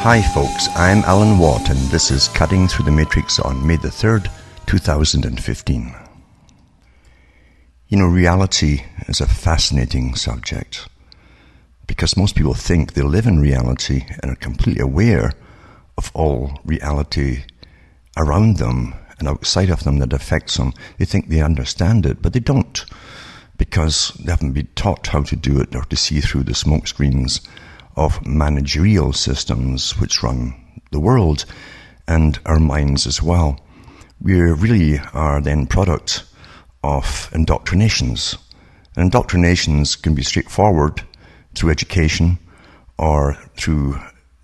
Hi folks, I'm Alan Watt and this is Cutting Through the Matrix on May the 3rd, 2015. You know, reality is a fascinating subject because most people think they live in reality and are completely aware of all reality around them and outside of them that affects them. They think they understand it, but they don't, because they haven't been taught how to do it or to see through the smoke screens of managerial systems which run the world and our minds as well. We really are then product of indoctrinations. And indoctrinations can be straightforward through education or through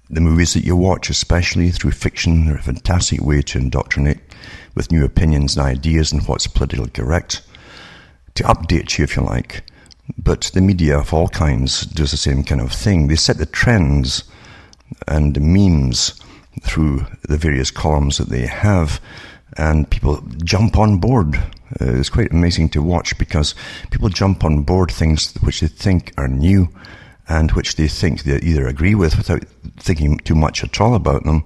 the movies that you watch, especially through fiction. They're a fantastic way to indoctrinate with new opinions and ideas and what's politically correct, to update you if you like. But the media of all kinds does the same kind of thing. They set the trends and the memes through the various columns that they have, and people jump on board. It's quite amazing to watch because people jump on board things which they think are new and which they think they either agree with without thinking too much at all about them,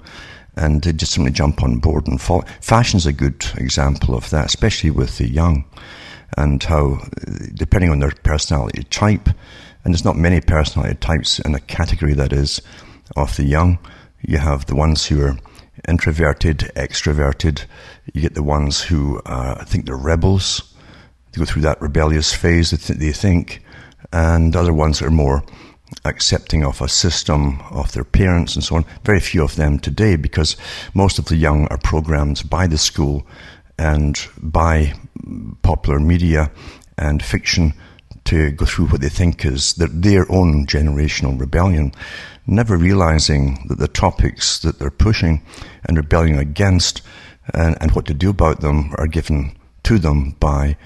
and they just simply jump on board and follow. Fashion's a good example of that, especially with the young, and how, depending on their personality type, and there's not many personality types in a category that is of the young. You have the ones who are introverted, extroverted. You get the ones who think they're rebels. They go through that rebellious phase, they think, and other ones that are more accepting of a system of their parents and so on. Very few of them today, because most of the young are programmed by the school and by popular media and fiction to go through what they think is their own generational rebellion, never realizing that the topics that they're pushing and rebelling against and what to do about them are given to them by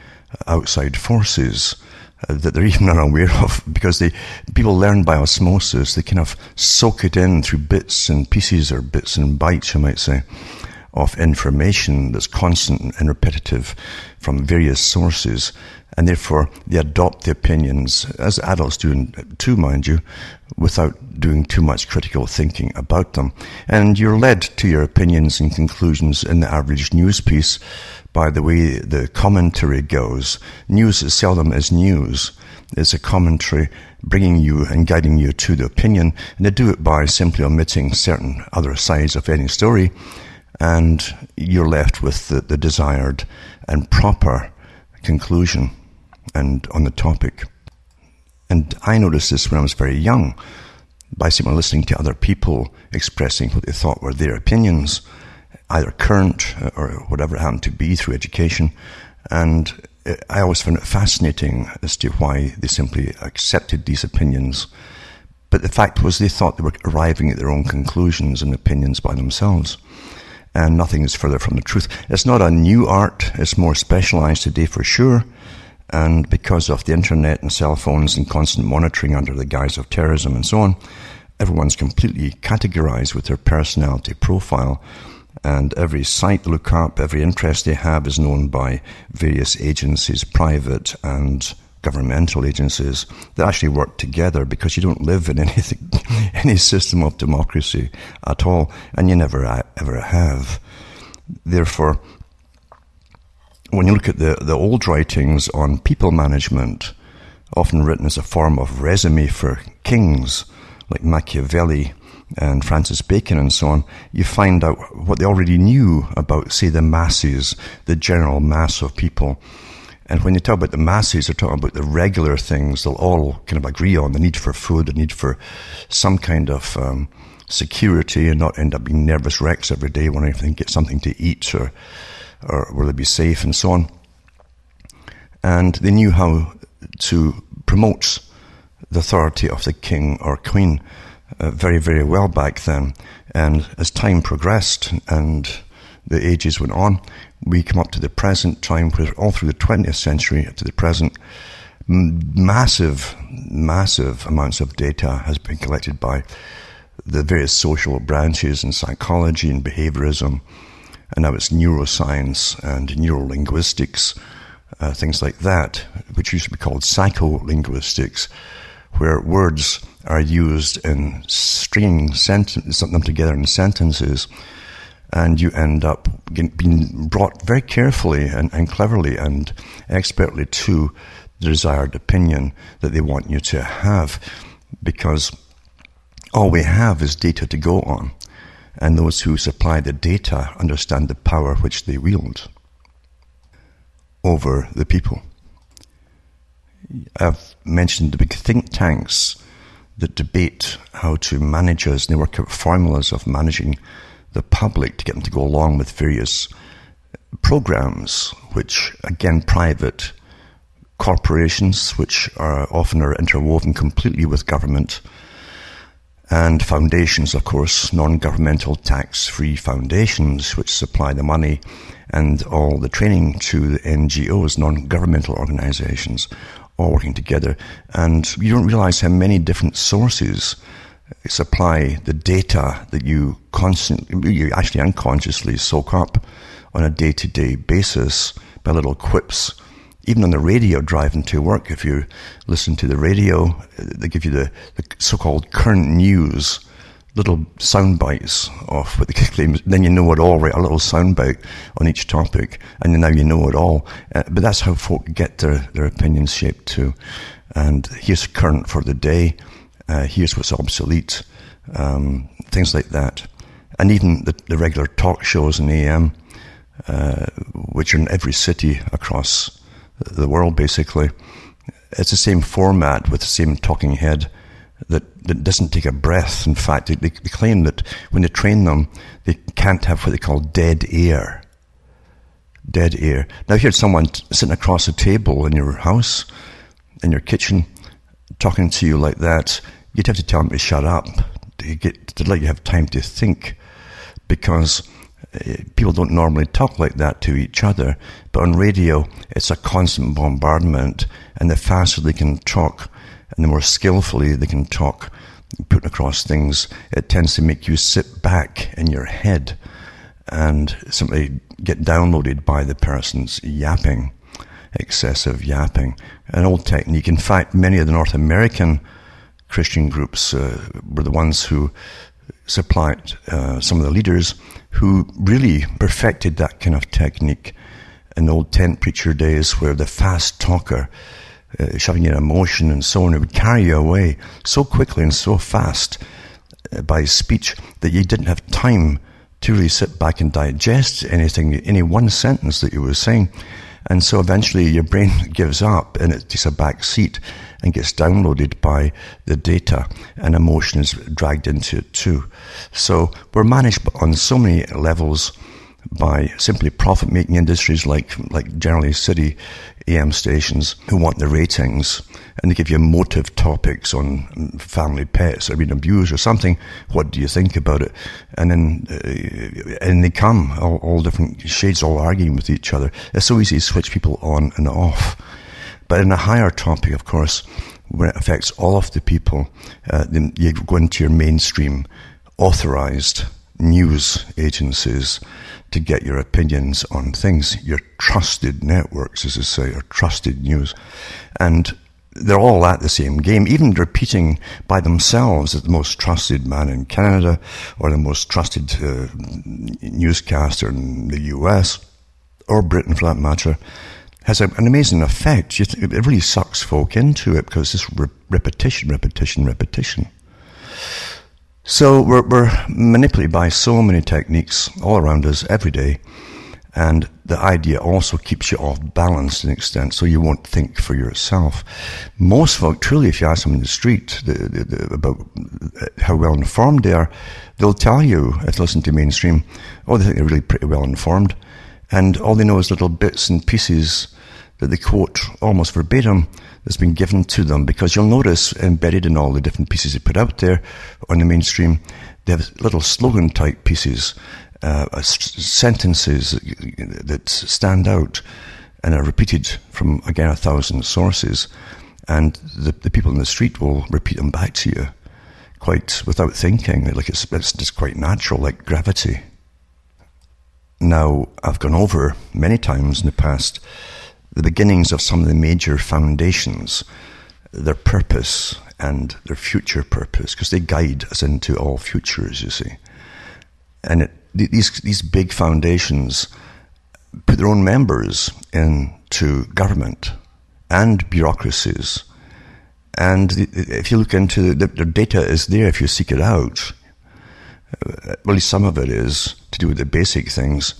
outside forces that they're even unaware of, because people learn by osmosis. They kind of soak it in through bits and pieces, or bits and bytes, you might say, of information that's constant and repetitive from various sources, and therefore they adopt the opinions, as adults do too, mind you, without doing too much critical thinking about them. And you're led to your opinions and conclusions in the average news piece by the way the commentary goes. News seldom is news. It's a commentary bringing you and guiding you to the opinion, and they do it by simply omitting certain other sides of any story, and you're left with the desired and proper conclusion and on the topic. And I noticed this when I was very young, by simply listening to other people expressing what they thought were their opinions, either current or whatever it happened to be, through education. And I always found it fascinating as to why they simply accepted these opinions. But the fact was, they thought they were arriving at their own conclusions and opinions by themselves. And nothing is further from the truth. It's not a new art. It's more specialized today for sure. And because of the internet and cell phones and constant monitoring under the guise of terrorism and so on, everyone's completely categorized with their personality profile. And every site they look up, every interest they have is known by various agencies, private and governmental agencies, that actually work together, because you don't live in any system of democracy at all, and you never ever have. Therefore, when you look at the old writings on people management, often written as a form of resume for kings like Machiavelli and Francis Bacon and so on, you find out what they already knew about, say, the masses, the general mass of people. And when you talk about the masses, they're talking about the regular things they'll all kind of agree on: the need for food, the need for some kind of security, and not end up being nervous wrecks every day wanting to get something to eat, or will they be safe, and so on. And they knew how to promote the authority of the king or queen very, very well back then. And as time progressed and the ages went on, we come up to the present time, where all through the 20th century to the present, massive amounts of data has been collected by the various social branches in psychology and behaviorism, and now it's neuroscience and neurolinguistics, things like that, which used to be called psycholinguistics, where words are used in stringing them together in sentences, and you end up being brought very carefully and cleverly and expertly to the desired opinion that they want you to have, because all we have is data to go on, and those who supply the data understand the power which they wield over the people. I've mentioned the big think tanks that debate how to manage us, and they work out formulas of managing the public to get them to go along with various programs, which, again, private corporations, which are often interwoven completely with government, and foundations, of course, non-governmental tax-free foundations, which supply the money and all the training to the NGOs, non-governmental organizations, all working together. And you don't realize how many different sources supply the data that you actually unconsciously soak up on a day-to-day basis by little quips. Even on the radio driving to work, if you listen to the radio, they give you the so-called current news, little sound bites of what they claim. Then you know it all, right? A little sound bite on each topic, and now you know it all. But that's how folk get their opinions shaped too. And here's current for the day. Here's what's obsolete. Things like that. And even the regular talk shows in AM, which are in every city across the world, basically. It's the same format with the same talking head that doesn't take a breath. In fact, they claim that when they train them, they can't have what they call dead air. Dead air. Now, if you had someone sitting across a table in your house, in your kitchen, talking to you like that, you'd have to tell them to shut up, to let you have time to think, because people don't normally talk like that to each other. But on radio, it's a constant bombardment, and the faster they can talk and the more skillfully they can talk, putting across things, it tends to make you sit back in your head and simply get downloaded by the person's yapping, excessive yapping. An old technique. In fact, many of the North American Christian groups were the ones who supplied some of the leaders who really perfected that kind of technique in the old tent preacher days, where the fast talker, shoving in emotion and so on, it would carry you away so quickly and so fast by speech that you didn't have time to really sit back and digest anything, any one sentence that you were saying. And so eventually your brain gives up and it takes a back seat and gets downloaded by the data, and emotion is dragged into it too. So we're managed on so many levels by simply profit-making industries like generally city AM stations who want the ratings, and they give you emotive topics on family pets or being abused or something. What do you think about it? And then and they come, all different shades, all arguing with each other. It's so easy to switch people on and off. But in a higher topic, of course, where it affects all of the people, then you go into your mainstream authorized news agencies to get your opinions on things, your trusted networks, as they say, or trusted news. And they're all at the same game, even repeating by themselves that the most trusted man in Canada or the most trusted newscaster in the US, or Britain for that matter, has an amazing effect. It really sucks folk into it because it's repetition. So we're manipulated by so many techniques all around us every day, and the idea also keeps you off balance to an extent, so you won't think for yourself. Most folk, truly, if you ask them in the street about how well informed they are, they'll tell you, if they listen to mainstream, they think they're really pretty well informed, and all they know is little bits and pieces that they quote almost verbatim that's been given to them, because you'll notice embedded in all the different pieces they put out there on the mainstream, they have little slogan type pieces, sentences that stand out and are repeated from, again, 1,000 sources, and the people in the street will repeat them back to you quite without thinking, like it's just quite natural, like gravity. Now, I've gone over many times in the past the beginnings of some of the major foundations, their purpose and their future purpose, because they guide us into all futures, you see. And these big foundations put their own members into government and bureaucracies. And if you look into their data is there if you seek it out. At least some of it is to do with the basic things.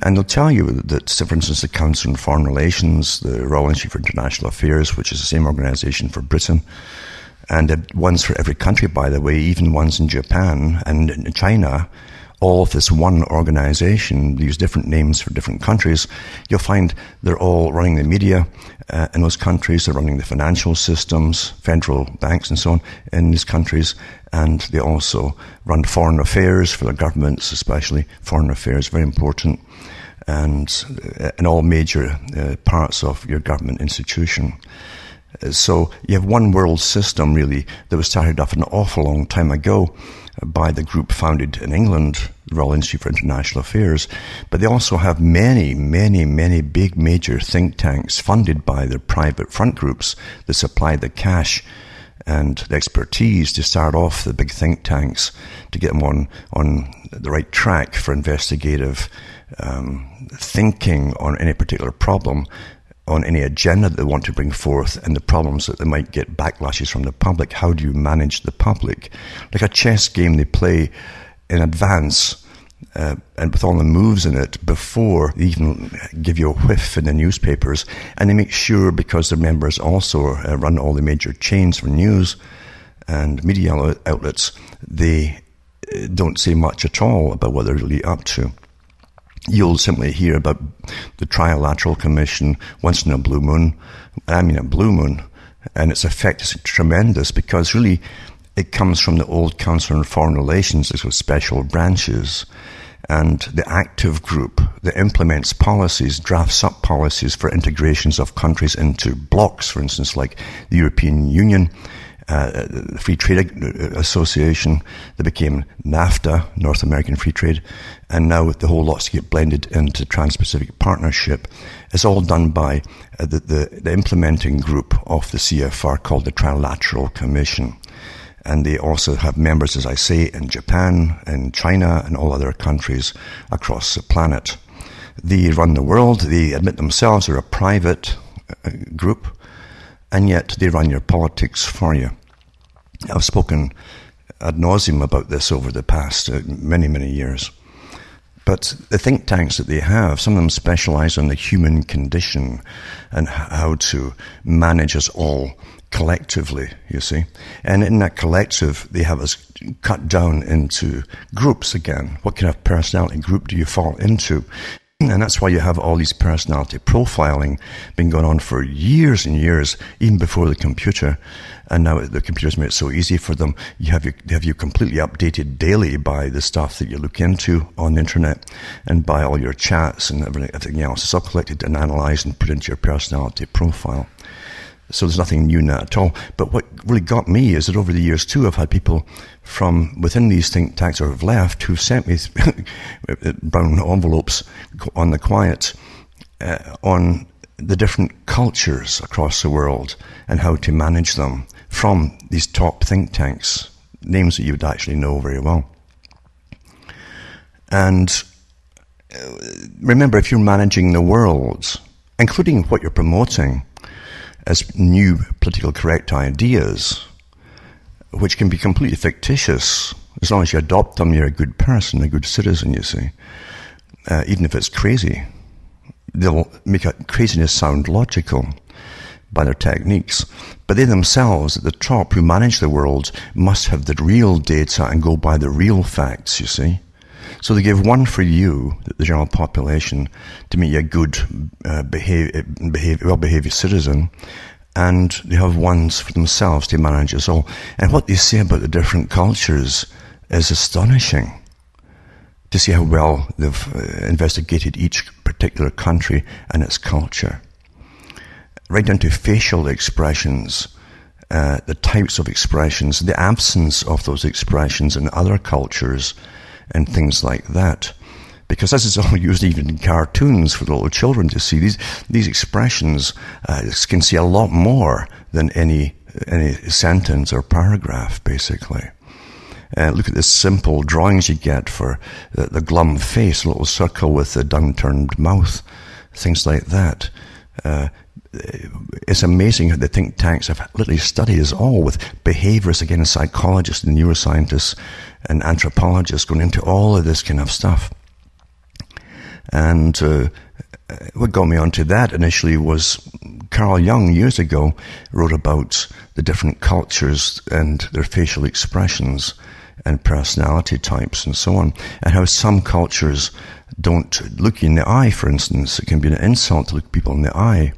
And they'll tell you that, for instance, the Council on Foreign Relations, the Royal Institute for International Affairs, which is the same organization for Britain, and ones for every country, by the way, even ones in Japan and in China, all of this one organization, these different names for different countries, you'll find they're all running the media in those countries, they're running the financial systems, federal banks and so on in these countries, and they also run foreign affairs for their governments, especially foreign affairs, very important, and in all major parts of your government institution. So you have one world system, really, that was started off an awful long time ago by the group founded in England, the Royal Institute for International Affairs. But they also have many, many, many big major think tanks funded by their private front groups that supply the cash and the expertise to start off the big think tanks to get them on the right track for investigative thinking on any particular problem, on any agenda that they want to bring forth, and the problems that they might get backlashes from the public. How do you manage the public? Like a chess game they play in advance, and with all the moves in it before they even give you a whiff in the newspapers. And they make sure, because their members also run all the major chains for news and media outlets, they don't say much at all about what they're really up to. You'll simply hear about the Trilateral Commission once in a blue moon. I mean a blue moon. And its effect is tremendous, because really it comes from the old Council on Foreign Relations, those special branches, and the active group that implements policies, drafts up policies for integrations of countries into blocks, for instance, like the European Union, the Free Trade Association that became NAFTA, North American Free Trade, and now the whole lot's to get blended into Trans-Pacific Partnership. It's all done by the implementing group of the CFR called the Trilateral Commission. And they also have members, as I say, in Japan, in China, and all other countries across the planet. They run the world. They admit themselves are a private group, and yet they run your politics for you. I've spoken ad nauseum about this over the past many, many years. But the think tanks that they have, some of them specialize on the human condition and how to manage us all collectively, you see. And in that collective, they have us cut down into groups again. What kind of personality group do you fall into? And that's why you have all these personality profiling been going on for years and years, even before the computer. And now the computer's made it so easy for them. They have you completely updated daily by the stuff that you look into on the internet, and by all your chats and everything else. It's all collected and analyzed and put into your personality profile. So there's nothing new in that at all. But what really got me is that over the years too, I've had people from within these think tanks, or have left, who've sent me brown envelopes on the quiet on the different cultures across the world and how to manage them from these top think tanks, names that you would actually know very well. And remember, if you're managing the world, including what you're promoting as new political correct ideas, which can be completely fictitious, as long as you adopt them, you're a good person, a good citizen, you see. Even if it's crazy, they'll make craziness sound logical by their techniques. But they themselves, at the top, who manage the world, must have the real data and go by the real facts, you see. So they give one for you, the general population, to make you a good, well-behaved citizen, and they have ones for themselves to manage us all. And what they say about the different cultures is astonishing, to see how well they've investigated each particular country and its culture. Right down to facial expressions, the types of expressions, the absence of those expressions in other cultures, and things like that. Because this is all used even in cartoons for the little children to see. These expressions can see a lot more than any any sentence or paragraph, basically. Look at the simple drawings you get for the glum face, a little circle with the downturned mouth, things like that. It's amazing how the think tanks have literally studied us all, with behaviorists, again, psychologists and neuroscientists and anthropologists going into all of this kind of stuff. And what got me onto that initially was Carl Jung, years ago, wrote about the different cultures and their facial expressions and personality types and so on, and how some cultures don't look you in the eye, for instance. It can be an insult to look people in the eye.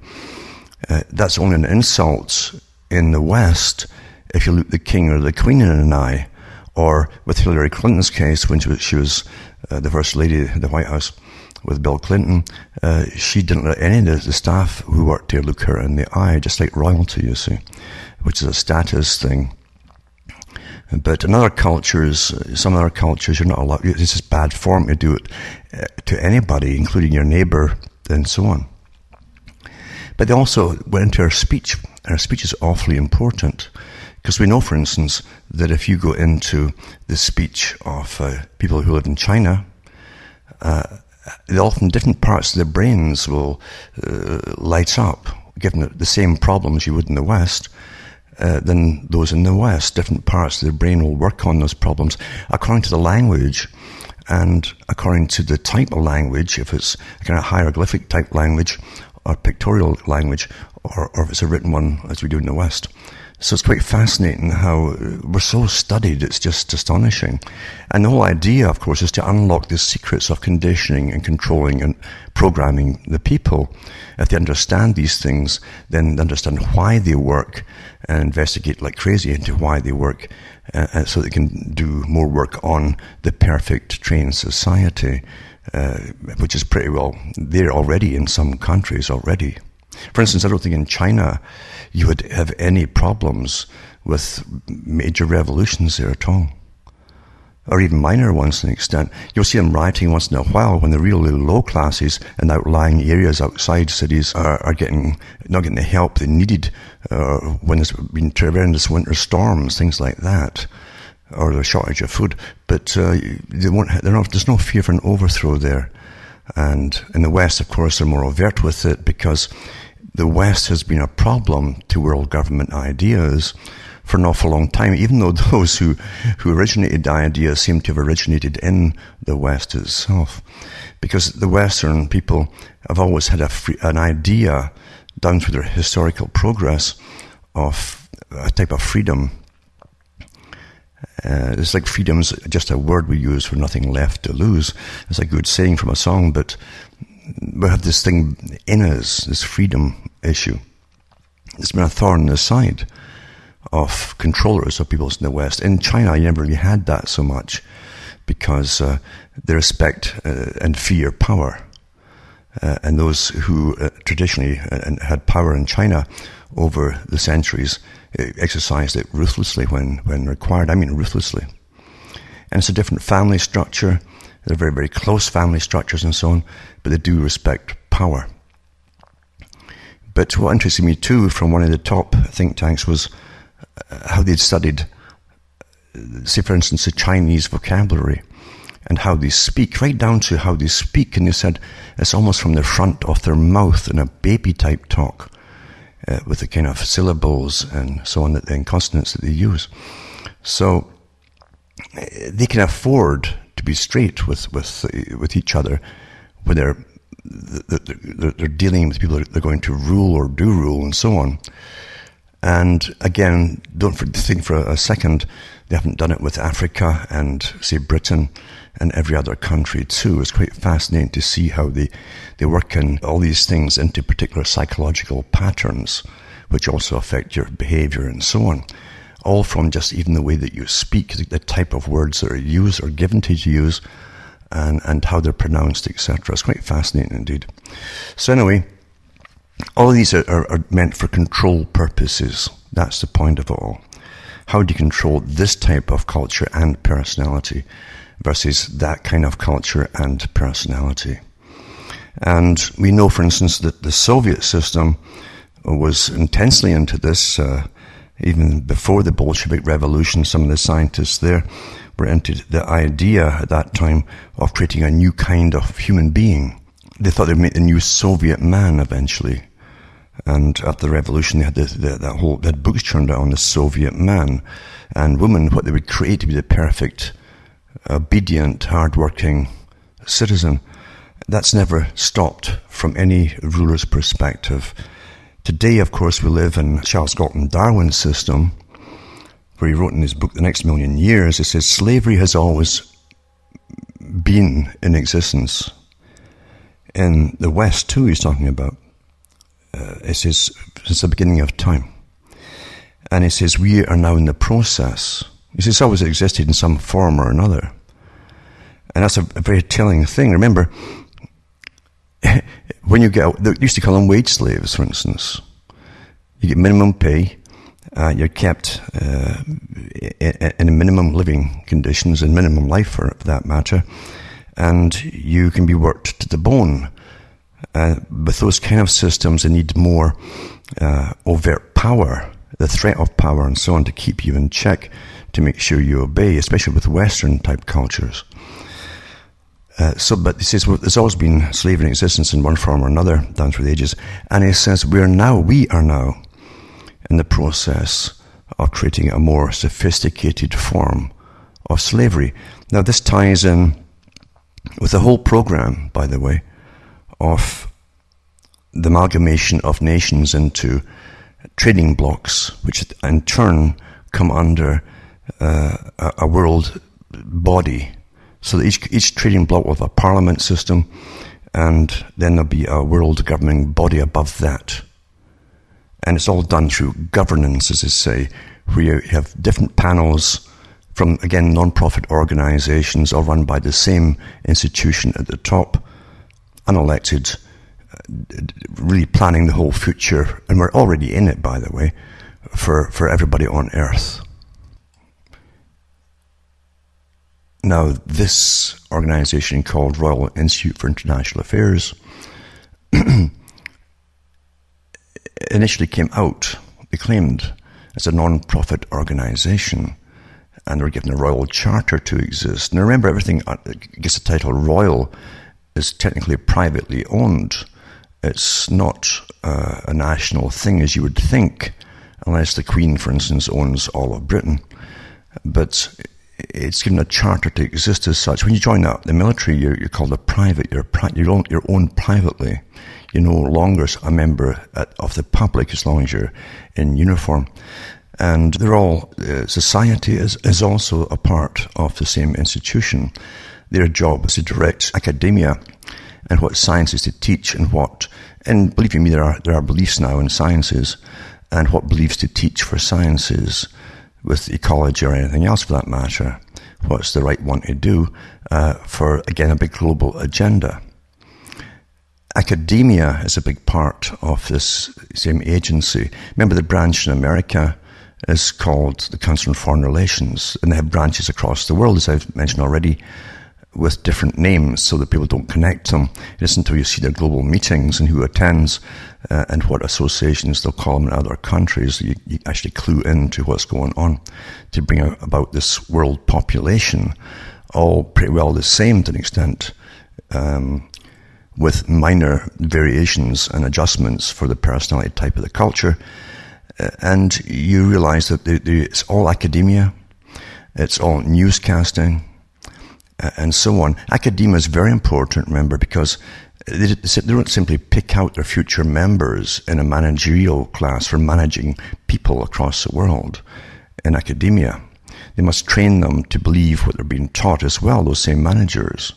That's only an insult in the West if you look the king or the queen in an eye. Or with Hillary Clinton's case, when she was the First Lady of the White House with Bill Clinton, she didn't let any of the staff who worked there look her in the eye, just like royalty, you see, which is a status thing. But in other cultures, some other cultures, you're not allowed. It's just bad form to do it to anybody, including your neighbor, and so on. But they also went into our speech. Our speech is awfully important, because we know, for instance, that if you go into the speech of people who live in China, often different parts of their brains will light up, given the same problems you would in the West, than those in the West. Different parts of their brain will work on those problems according to the language and according to the type of language, if it's a kind of hieroglyphic type language or pictorial language, or if it's a written one as we do in the West. So it's quite fascinating how we're so studied, it's just astonishing. And the whole idea, of course, is to unlock the secrets of conditioning and controlling and programming the people. If they understand these things, then they understand why they work and investigate like crazy into why they work, so they can do more work on the perfect trained society, which is pretty well there already in some countries already. For instance, I don't think in China you would have any problems with major revolutions there at all, or even minor ones to an extent. You'll see them rioting once in a while when the really low classes and outlying areas outside cities are not getting the help they needed when there's been tremendous winter storms, things like that, or the shortage of food. But there's no fear for an overthrow there. And in the West, of course, they're more overt with it, because the West has been a problem to world government ideas for an awful long time, even though those who originated the idea seem to have originated in the West itself. Because the Western people have always had an idea, down through their historical progress, of a type of freedom. It's like freedom's just a word we use for nothing left to lose. It's a good saying from a song, but we have this thing in us, this freedom issue. It's been a thorn in the side of controllers of peoples in the West. In China, you never really had that so much, because they respect and fear power. And those who traditionally had power in China over the centuries exercised it ruthlessly when required. I mean ruthlessly. And it's a different family structure. They're very, very close family structures and so on, but they do respect power. But what interested me too from one of the top think tanks was how they'd studied, say for instance, the Chinese vocabulary and how they speak, right down to how they speak. And they said it's almost from the front of their mouth in a baby type talk, with the kind of syllables and so on, and consonants that they use. So they can afford to be straight with each other when they're dealing with people that they're going to rule or do rule and so on. And again, don't think for a second they haven't done it with Africa and, say, Britain and every other country too. It's quite fascinating to see how they work in all these things into particular psychological patterns, which also affect your behavior and so on. All from just even the way that you speak, the type of words that are used or given to you to use, and how they're pronounced, etc. It's quite fascinating indeed. So anyway, all of these are meant for control purposes. That's the point of it all. How do you control this type of culture and personality versus that kind of culture and personality? And we know, for instance, that the Soviet system was intensely into this. Even before the Bolshevik Revolution, some of the scientists there were into the idea at that time of creating a new kind of human being. They thought they'd make the new Soviet man eventually. And after the revolution, they had they had books turned out on the Soviet man and woman, what they would create to be the perfect, obedient, hard-working citizen. That's never stopped from any ruler's perspective. Today, of course, we live in Charles Galton Darwin's system, where he wrote in his book, The Next Million Years, he says, slavery has always been in existence. In the West, too, he's talking about. It says, since the beginning of time. And he says, we are now in the process. He says, it's always existed in some form or another. And that's a very telling thing. Remember, when you get out, they used to call them wage slaves, for instance. You get minimum pay. You're kept in minimum living conditions and minimum life for that matter, and you can be worked to the bone. With those kind of systems, they need more overt power, the threat of power and so on, to keep you in check, to make sure you obey, especially with Western type cultures. But he says, well, there's always been slavery in existence in one form or another down through the ages, and he says we are now in the process of creating a more sophisticated form of slavery. Now, this ties in with the whole program, by the way, of the amalgamation of nations into trading blocks, which in turn come under a world body. So that each trading block will have a parliament system, and then there'll be a world governing body above that. And it's all done through governance, as they say, where you have different panels from, again, non-profit organizations, all run by the same institution at the top, unelected, really planning the whole future. And we're already in it, by the way, for everybody on Earth. Now, this organization called Royal Institute for International Affairs initially came out, they claimed, as a non-profit organization, and they were given a royal charter to exist. Now remember, everything gets the title royal is technically privately owned. It's not a national thing as you would think, unless the Queen, for instance, owns all of Britain. But it's given a charter to exist as such. When you join up the military, you're called a private. You're owned privately. You're no longer a member of the public as long as you're in uniform. And they're all, society is also a part of the same institution. Their job is to direct academia and what sciences to teach and believe me, there are beliefs now in sciences and what beliefs to teach for sciences with ecology or anything else for that matter. What's the right one to do for, again, a big global agenda. Academia is a big part of this same agency. Remember, the branch in America is called the Council on Foreign Relations, and they have branches across the world, as I've mentioned already, with different names so that people don't connect them. It isn't until you see their global meetings and who attends and what associations they'll call them in other countries, you actually clue into what's going on to bring about this world population, all pretty well the same to an extent, with minor variations and adjustments for the personality type of the culture. And you realize that it's all academia, it's all newscasting, and so on. Academia is very important, remember, because they don't simply pick out their future members in a managerial class for managing people across the world in academia. They must train them to believe what they're being taught as well, those same managers.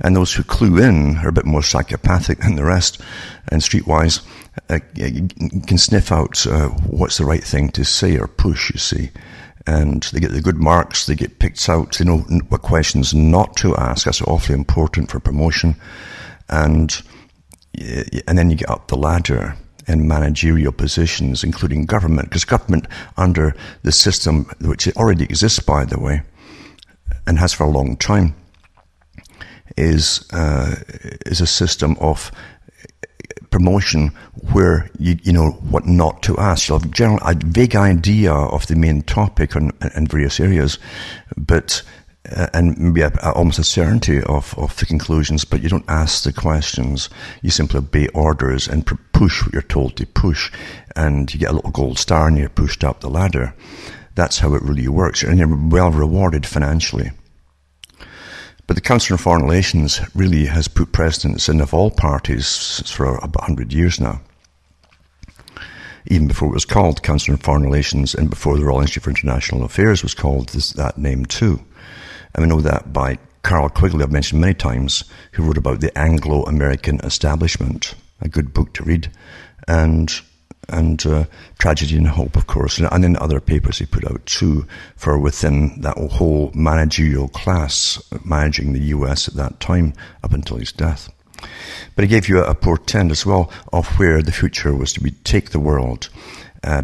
And those who clue in are a bit more psychopathic than the rest, and streetwise can sniff out what's the right thing to say or push, you see. And they get the good marks, they get picked out, they know what questions not to ask. That's awfully important for promotion. And then you get up the ladder in managerial positions, including government, because government, under the system, which already exists, by the way, and has for a long time, is a system of promotion where you know what not to ask. You'll have a vague idea of the main topic in various areas, but and maybe almost a certainty of the conclusions, but you don't ask the questions. You simply obey orders and push what you're told to push, and you get a little gold star and you're pushed up the ladder. That's how it really works, and you're well rewarded financially. But the Council on Foreign Relations really has put precedents in of all parties for about 100 years now. Even before it was called Council on Foreign Relations, and before the Royal Institute for International Affairs was called that name too. And we know that by Carroll Quigley, I've mentioned many times, who wrote about the Anglo-American establishment, a good book to read, and Tragedy and Hope, of course, and in other papers he put out too, for within that whole managerial class managing the US at that time up until his death. But he gave you a portent as well of where the future was to take the world,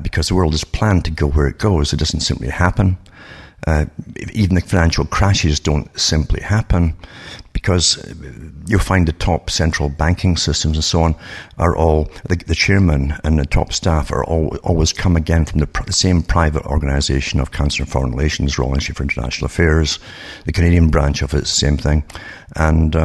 because the world is planned to go where it goes. It doesn't simply happen. Even the financial crashes don't simply happen, because you'll find the top central banking systems and so on are all, the chairman and the top staff are always come again from the same private organisation of Council on Foreign Relations, Royal Institute for International Affairs, the Canadian branch of it, same thing, and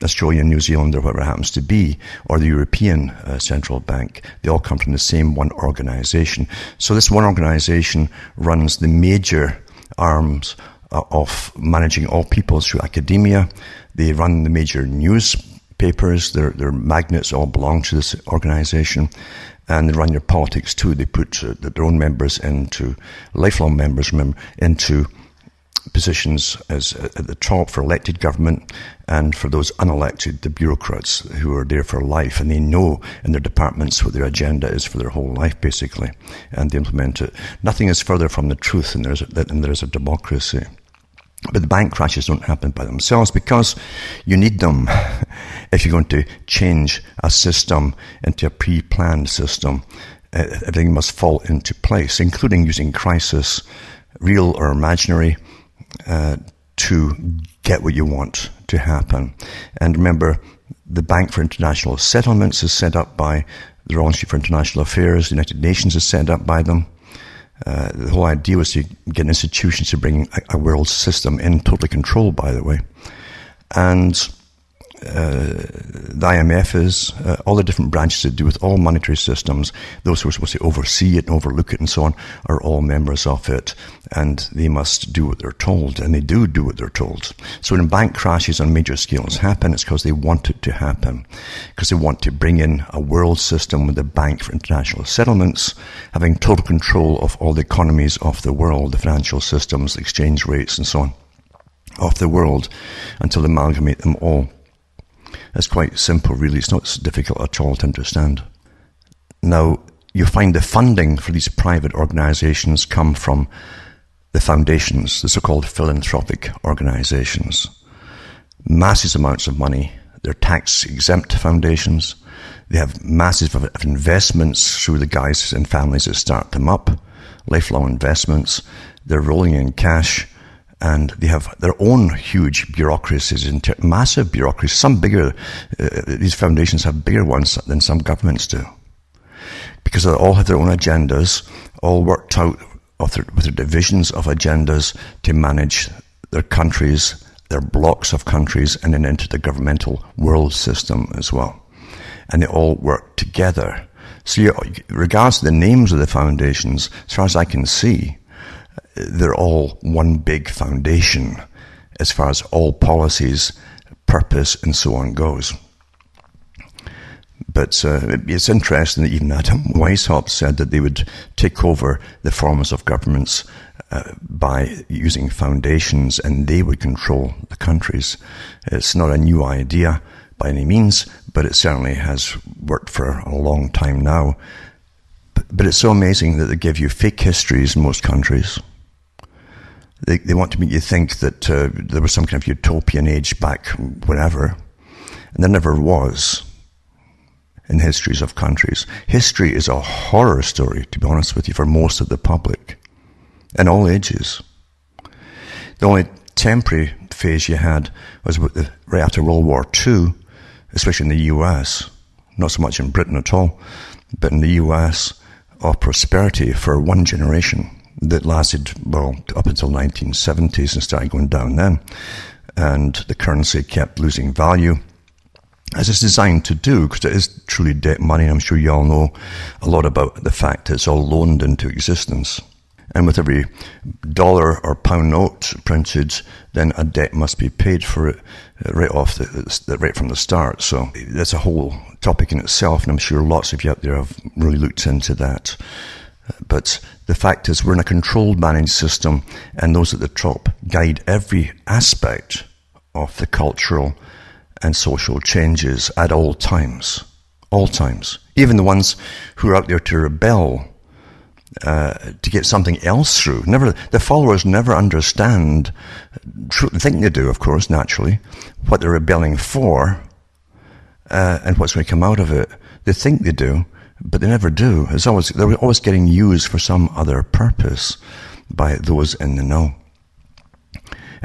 Australia, New Zealand, or whatever it happens to be, or the European Central Bank. They all come from the same one organisation. So this one organisation runs the major arms of managing all peoples through academia. They run the major newspapers. Their magnets all belong to this organization. And they run your politics too. They put their own members lifelong members, into positions as at the top for elected government, and for those unelected, the bureaucrats who are there for life, and they know in their departments what their agenda is for their whole life, basically, and they implement it. Nothing is further from the truth than there is a democracy. But the bank crashes don't happen by themselves, because you need them if you're going to change a system into a pre-planned system. Everything must fall into place, including using crisis, real or imaginary, to get what you want to happen. And remember, the Bank for International Settlements is set up by the Royal Institute for International Affairs. The United Nations is set up by them. The whole idea was to get institutions to bring a world system in, totally controlled, by the way. And the IMF is, all the different branches that do with all monetary systems, those who are supposed to oversee it and overlook it and so on, are all members of it, and they must do what they're told, and they do what they're told. So when bank crashes on major scales happen, it's because they want it to happen, because they want to bring in a world system with the Bank for International Settlements, having total control of all the economies of the world, the financial systems, exchange rates and so on, of the world, until they amalgamate them all. It's quite simple, really. It's not difficult at all to understand. Now, you find the funding for these private organizations come from the foundations, the so-called philanthropic organizations. Massive amounts of money. They're tax-exempt foundations. They have massive investments through the guys and families that start them up, lifelong investments. They're rolling in cash. And they have their own huge bureaucracies, massive bureaucracies, some bigger. These foundations have bigger ones than some governments do, because they all have their own agendas, all worked out with their divisions of agendas to manage their countries, their blocks of countries, and then into the governmental world system as well. And they all work together. So regards to the names of the foundations, as far as I can see, they're all one big foundation as far as all policies, purpose, and so on goes. But it's interesting that even Adam Weishaupt said that they would take over the forms of governments by using foundations, and they would control the countries. It's not a new idea by any means, but it certainly has worked for a long time now. But it's so amazing that they give you fake histories in most countries. They want to make you think that there was some kind of utopian age back whenever, and there never was in histories of countries. History is a horror story, to be honest with you, for most of the public, in all ages. The only temporary phase you had was right after World War II, especially in the US, not so much in Britain at all, but in the US, of prosperity for one generation that lasted, well, up until 1970s and started going down then. And the currency kept losing value, as it's designed to do, because it is truly debt money. I'm sure you all know a lot about the fact that it's all loaned into existence. And with every dollar or pound note printed, then a debt must be paid for it right from the start. So that's a whole topic in itself, and I'm sure lots of you out there have really looked into that. But the fact is, we're in a controlled, managed system, and those at the top guide every aspect of the cultural and social changes at all times. All times. Even the ones who are out there to rebel, to get something else through. The followers never understand, they think they do, of course, naturally, what they're rebelling for, and what's going to come out of it. They think they do, but they never do. They're always getting used for some other purpose by those in the know.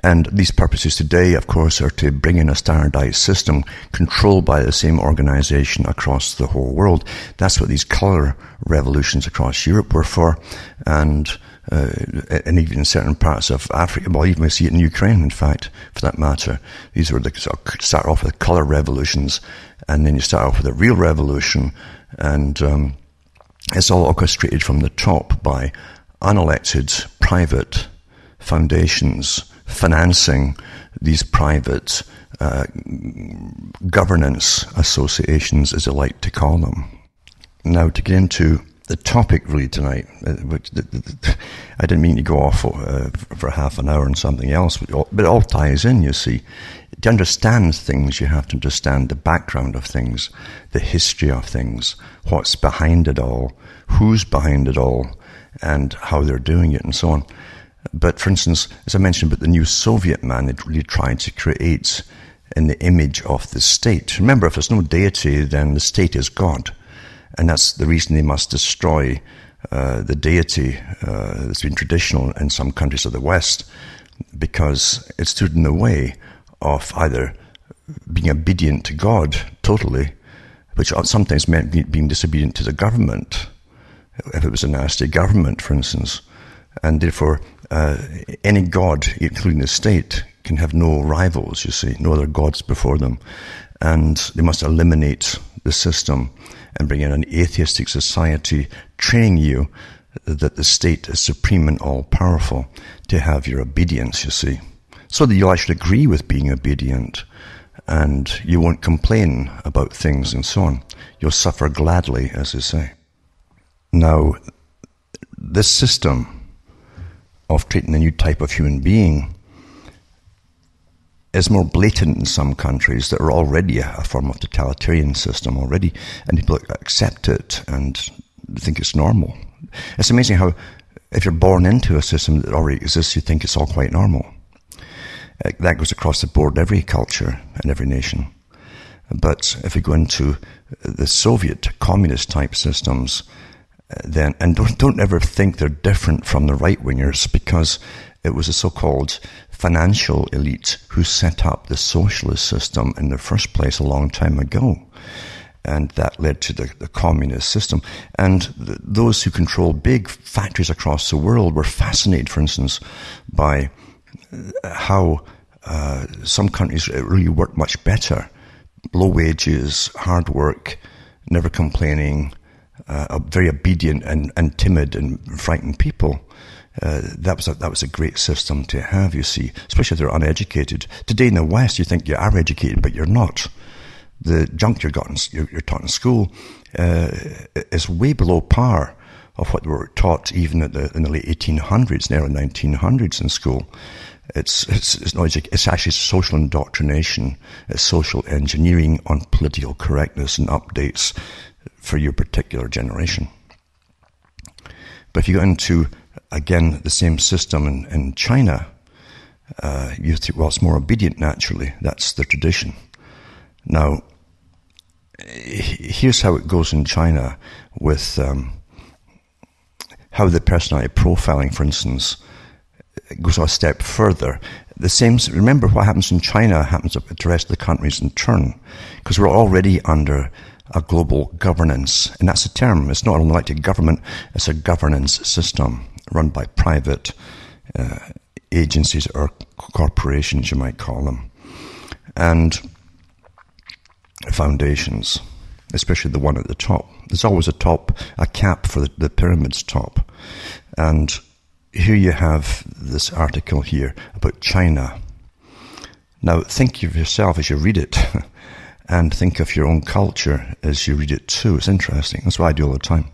And these purposes today, of course, are to bring in a standardized system controlled by the same organization across the whole world. That's what these color revolutions across Europe were for, and even in certain parts of Africa. Well, even we see it in Ukraine, in fact, for that matter. These were start off with color revolutions, and then you start off with a real revolution, and it's all orchestrated from the top by unelected private foundations financing these private governance associations, as I like to call them. Now, to get into the topic really tonight, which I didn't mean to go off for half an hour on something else, but it all ties in, you see. To understand things, you have to understand the background of things, the history of things, what's behind it all, who's behind it all, and how they're doing it, and so on. But for instance, as I mentioned about the new Soviet man, they really tried to create in the image of the state. Remember, if there's no deity, then the state is God. And that's the reason they must destroy the deity that's been traditional in some countries of the West, because it stood in the way of either being obedient to God totally, which sometimes meant being disobedient to the government, if it was a nasty government, for instance. And therefore, any god, including the state, can have no rivals, you see, no other gods before them. And they must eliminate the system and bring in an atheistic society, training you that the state is supreme and all-powerful, to have your obedience, you see. So that you'll actually agree with being obedient, and you won't complain about things and so on. You'll suffer gladly, as they say. Now, this system of creating a new type of human being is more blatant in some countries that are already a form of totalitarian system already, and people accept it and think it's normal. It's amazing how if you're born into a system that already exists, you think it's all quite normal. That goes across the board in every culture and every nation. But if you go into the Soviet communist type systems, then, and don't ever think they're different from the right-wingers, because it was a so-called financial elite who set up the socialist system in the first place a long time ago. And that led to the communist system. And those who control big factories across the world were fascinated, for instance, by how some countries really work much better. Low wages, hard work, never complaining, very obedient and timid and frightened people. That was a great system to have, you see, especially if they're uneducated. Today in the West, you think you are educated, but you're not. The junk you're taught in school is way below par of what we were taught even in the late 1800s and early 1900s in school. It's actually social indoctrination, it's social engineering on political correctness and updates for your particular generation. But if you go into, again, the same system in China, you think, well, it's more obedient naturally. That's the tradition. Now, here's how it goes in China with how the personality profiling, for instance, goes a step further. The same. Remember, what happens in China happens to the rest of the countries in turn, because we're already under a global governance. And that's a term. It's not an elected government, it's a governance system run by private agencies or corporations, you might call them, and foundations, especially the one at the top. There's always a cap for the pyramid's top. And here you have this article here about China. Now, think of yourself as you read it, and think of your own culture as you read it too. It's interesting. That's what I do all the time.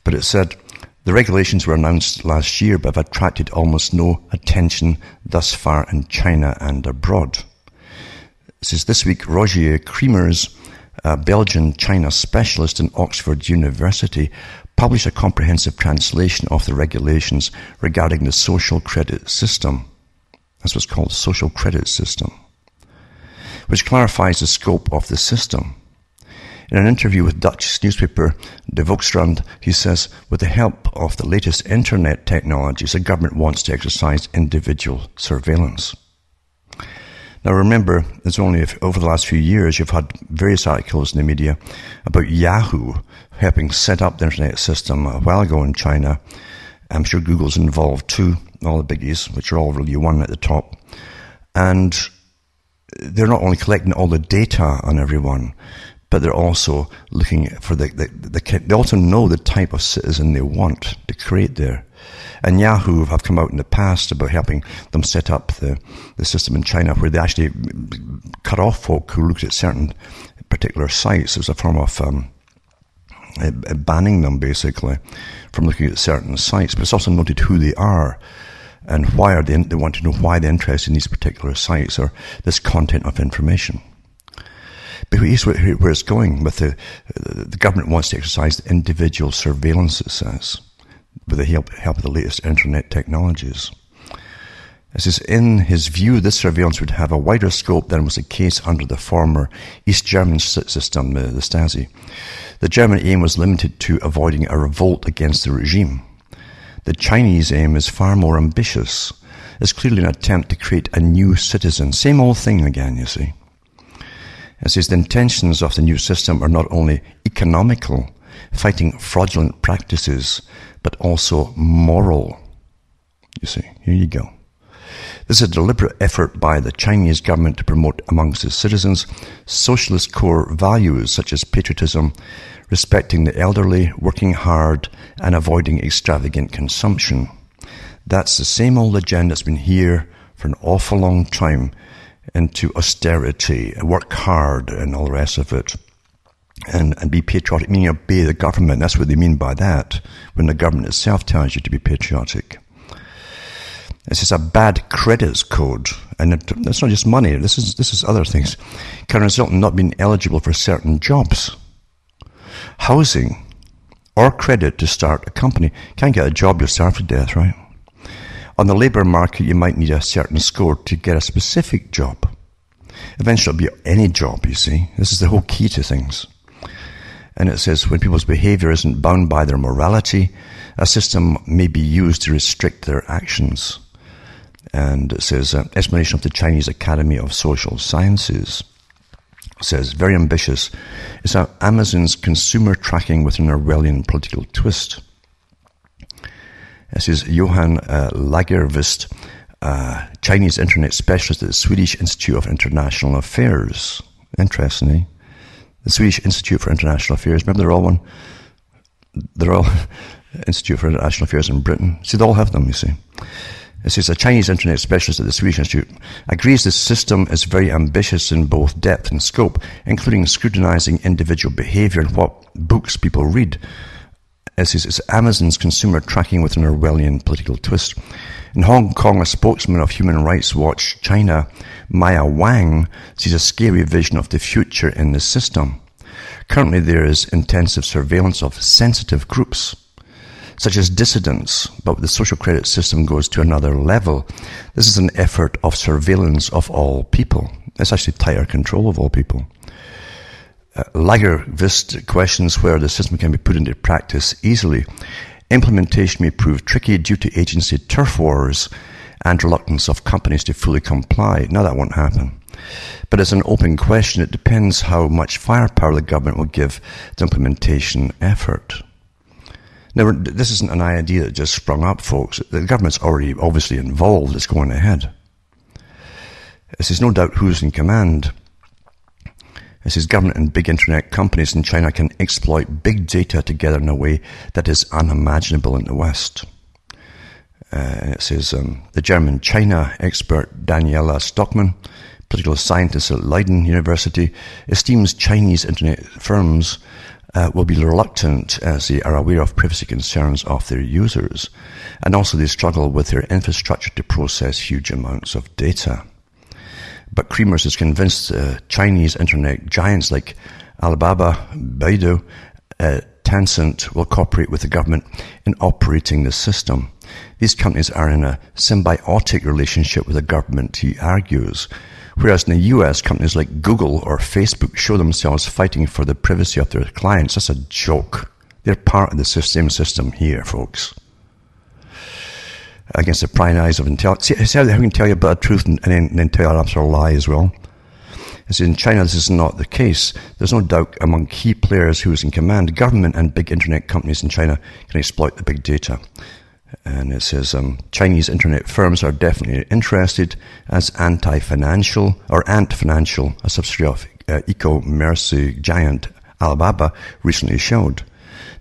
But it said, the regulations were announced last year, but have attracted almost no attention thus far in China and abroad. It says, this week, Rogier Kremers, a Belgian China specialist in Oxford University, published a comprehensive translation of the regulations regarding the social credit system. That's what's called the social credit system, which clarifies the scope of the system. In an interview with Dutch newspaper De Volkskrant, he says, with the help of the latest internet technologies, the government wants to exercise individual surveillance. Now remember, it's only over the last few years you've had various articles in the media about Yahoo helping set up the internet system a while ago in China. I'm sure Google's involved too, all the biggies, which are all really one at the top. And they're not only collecting all the data on everyone, but they're also looking for they also know the type of citizen they want to create there. And Yahoo have come out in the past about helping them set up the system in China where they actually cut off folk who looked at certain particular sites. It was a form of banning them, basically, from looking at certain sites. But it's also noted who they are and why are they want to know why they're interested in these particular sites or this content of information. But here's where it's going with the government wants to exercise individual surveillance, it says, with the help of the latest internet technologies. It says, in his view, this surveillance would have a wider scope than was the case under the former East German system, the Stasi. The German aim was limited to avoiding a revolt against the regime. The Chinese aim is far more ambitious. It's clearly an attempt to create a new citizen. Same old thing again, you see. It says the intentions of the new system are not only economical, fighting fraudulent practices, but also moral. You see, here you go. This is a deliberate effort by the Chinese government to promote amongst its citizens socialist core values such as patriotism, respecting the elderly, working hard, and avoiding extravagant consumption. That's the same old agenda that's been here for an awful long time, into austerity, work hard, and all the rest of it. And be patriotic, meaning obey the government. That's what they mean by that, when the government itself tells you to be patriotic. This is a bad credits code, and that's not just money. This is other things. Can result in not being eligible for certain jobs, housing, or credit to start a company. Can't get a job, you'll starve to death, right? On the labour market, you might need a certain score to get a specific job. Eventually, it'll be any job, you see. This is the whole key to things. And it says, when people's behaviour isn't bound by their morality, a system may be used to restrict their actions. And it says, explanation of the Chinese Academy of Social Sciences. It says, very ambitious. It's Amazon's consumer tracking with an Orwellian political twist. This is Johan Lagerqvist, Chinese internet specialist at the Swedish Institute of International Affairs. Interesting, eh? The Swedish Institute for International Affairs. Remember, they're all Institute for International Affairs in Britain. See, they all have them, you see. It says a Chinese internet specialist at the Swedish Institute agrees this system is very ambitious in both depth and scope, including scrutinizing individual behavior and what books people read. It says it's Amazon's consumer tracking with an Orwellian political twist. In Hong Kong, a spokesman of Human Rights Watch China, Maya Wang, sees a scary vision of the future in the system. Currently, there is intensive surveillance of sensitive groups, such as dissidents, but the social credit system goes to another level. This is an effort of surveillance of all people. It's actually tighter control of all people. Lagerqvist questions where the system can be put into practice easily. Implementation may prove tricky due to agency turf wars and reluctance of companies to fully comply. Now that won't happen. But it's an open question. It depends how much firepower the government will give the implementation effort. Now, this isn't an idea that just sprung up, folks. The government's already obviously involved. It's going ahead. There's no doubt who's in command. It says government and big internet companies in China can exploit big data together in a way that is unimaginable in the West. It says the German-China expert Daniela Stockmann, political scientist at Leiden University, esteems Chinese internet firms will be reluctant as they are aware of privacy concerns of their users, and also they struggle with their infrastructure to process huge amounts of data. But Creamers is convinced Chinese internet giants like Alibaba, Baidu, Tencent will cooperate with the government in operating the system. These companies are in a symbiotic relationship with the government, he argues, whereas in the US, companies like Google or Facebook show themselves fighting for the privacy of their clients. That's a joke. They're part of the same system here, folks. Against the prying eyes of intelligence. See how they can tell you about the truth and then tell you an absolute lie as well? As in China, this is not the case. There's no doubt among key players who is in command, government and big internet companies in China can exploit the big data. And it says Chinese internet firms are definitely interested, as Ant Financial, a subsidiary of e-commerce giant Alibaba, recently showed.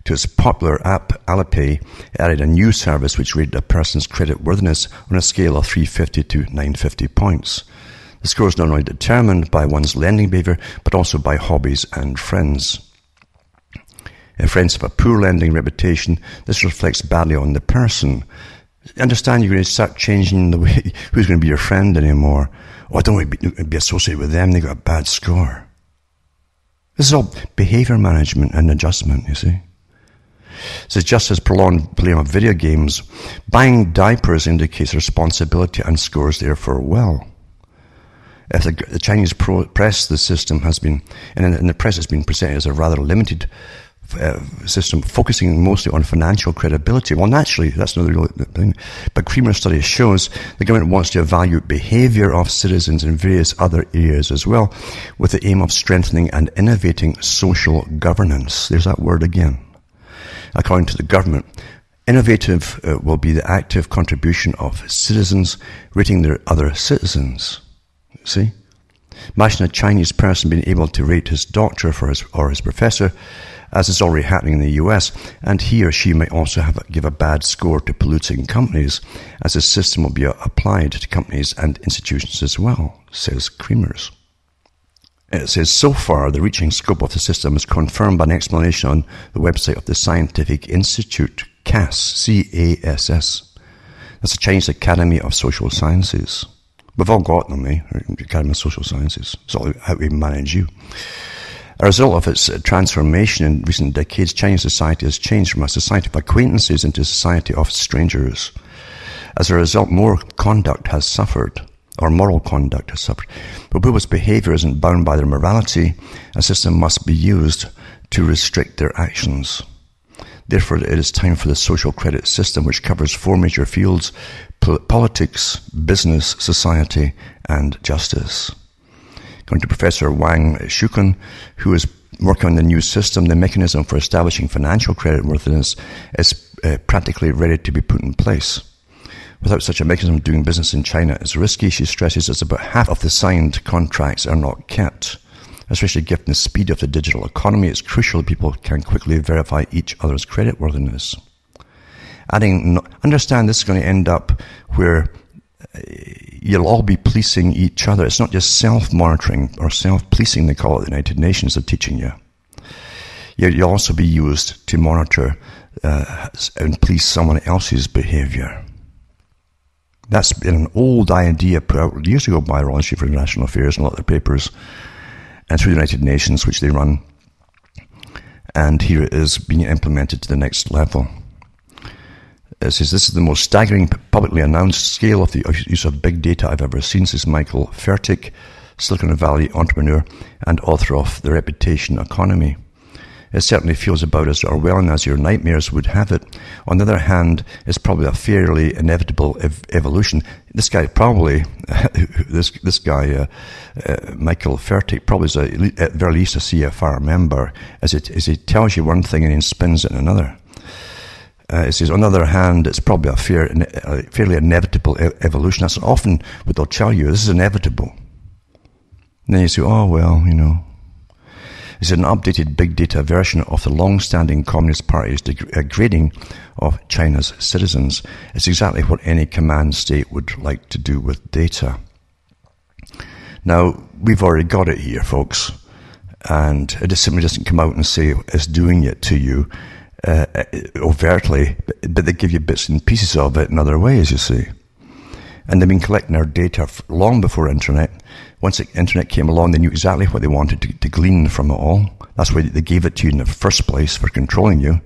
To its popular app, Alipay added a new service which rated a person's credit worthiness on a scale of 350 to 950 points. The score is not only determined by one's lending behavior, but also by hobbies and friends. If friends have a poor lending reputation, this reflects badly on the person. Understand you're going to start changing the way who's going to be your friend anymore. Oh, I don't want to be associated with them, they got a bad score. This is all behavior management and adjustment, you see. So just as prolonged playing of video games, buying diapers indicates responsibility and scores therefore well. If the Chinese press, the system has been, and in the press has been presented as a rather limited system, focusing mostly on financial credibility. Well, naturally, that's not the real thing. But Creamer study shows the government wants to evaluate behavior of citizens in various other areas as well, with the aim of strengthening and innovating social governance. There's that word again. According to the government, innovative will be the active contribution of citizens rating their other citizens. See? Imagine a Chinese person being able to rate his doctor or his professor, as is already happening in the US, and he or she might also give a bad score to polluting companies, as the system will be applied to companies and institutions as well, says Creamers. It says, so far, the reaching scope of the system is confirmed by an explanation on the website of the Scientific Institute, CASS, C-A-S-S. That's the Chinese Academy of Social Sciences. We've all got them, Academy of Social Sciences. It's all how we manage you. As a result of its transformation in recent decades, Chinese society has changed from a society of acquaintances into a society of strangers. As a result, moral conduct has suffered. But people's behavior isn't bound by their morality. A system must be used to restrict their actions. Therefore, it is time for the social credit system, which covers four major fields: politics, business, society, and justice. According to Professor Wang Shukun, who is working on the new system, the mechanism for establishing financial creditworthiness is practically ready to be put in place. Without such a mechanism, doing business in China is risky. She stresses that about half of the signed contracts are not kept. Especially given the speed of the digital economy, it's crucial that people can quickly verify each other's creditworthiness. Adding, understand this is going to end up where you'll all be policing each other. It's not just self-monitoring or self-policing, they call it. The United Nations are teaching you. You'll also be used to monitor and police someone else's behavior. That's been an old idea put out years ago by Royal Institute for International Affairs and a lot of the papers, and through the United Nations, which they run. And here it is being implemented to the next level. It says, this is the most staggering publicly announced scale of the use of big data I've ever seen, says Michael Fertig, Silicon Valley entrepreneur and author of The Reputation Economy. It certainly feels about as Orwellian as your nightmares would have it. On the other hand, it's probably a fairly inevitable evolution. This guy probably, Michael Fertig, probably is at the very least a CFR member, as he tells you one thing and then spins it in another. It says, on the other hand, it's probably a fairly inevitable evolution. That's often what they'll tell you. This is inevitable. And then you say, oh, well, you know. It's an updated big data version of the long-standing Communist Party's degrading of China's citizens. It's exactly what any command state would like to do with data. Now, we've already got it here, folks. And it just simply doesn't come out and say it's doing it to you overtly, but they give you bits and pieces of it in other ways, you see. And they've been collecting our data long before internet. Once the internet came along, they knew exactly what they wanted to glean from it all. That's why they gave it to you in the first place, for controlling you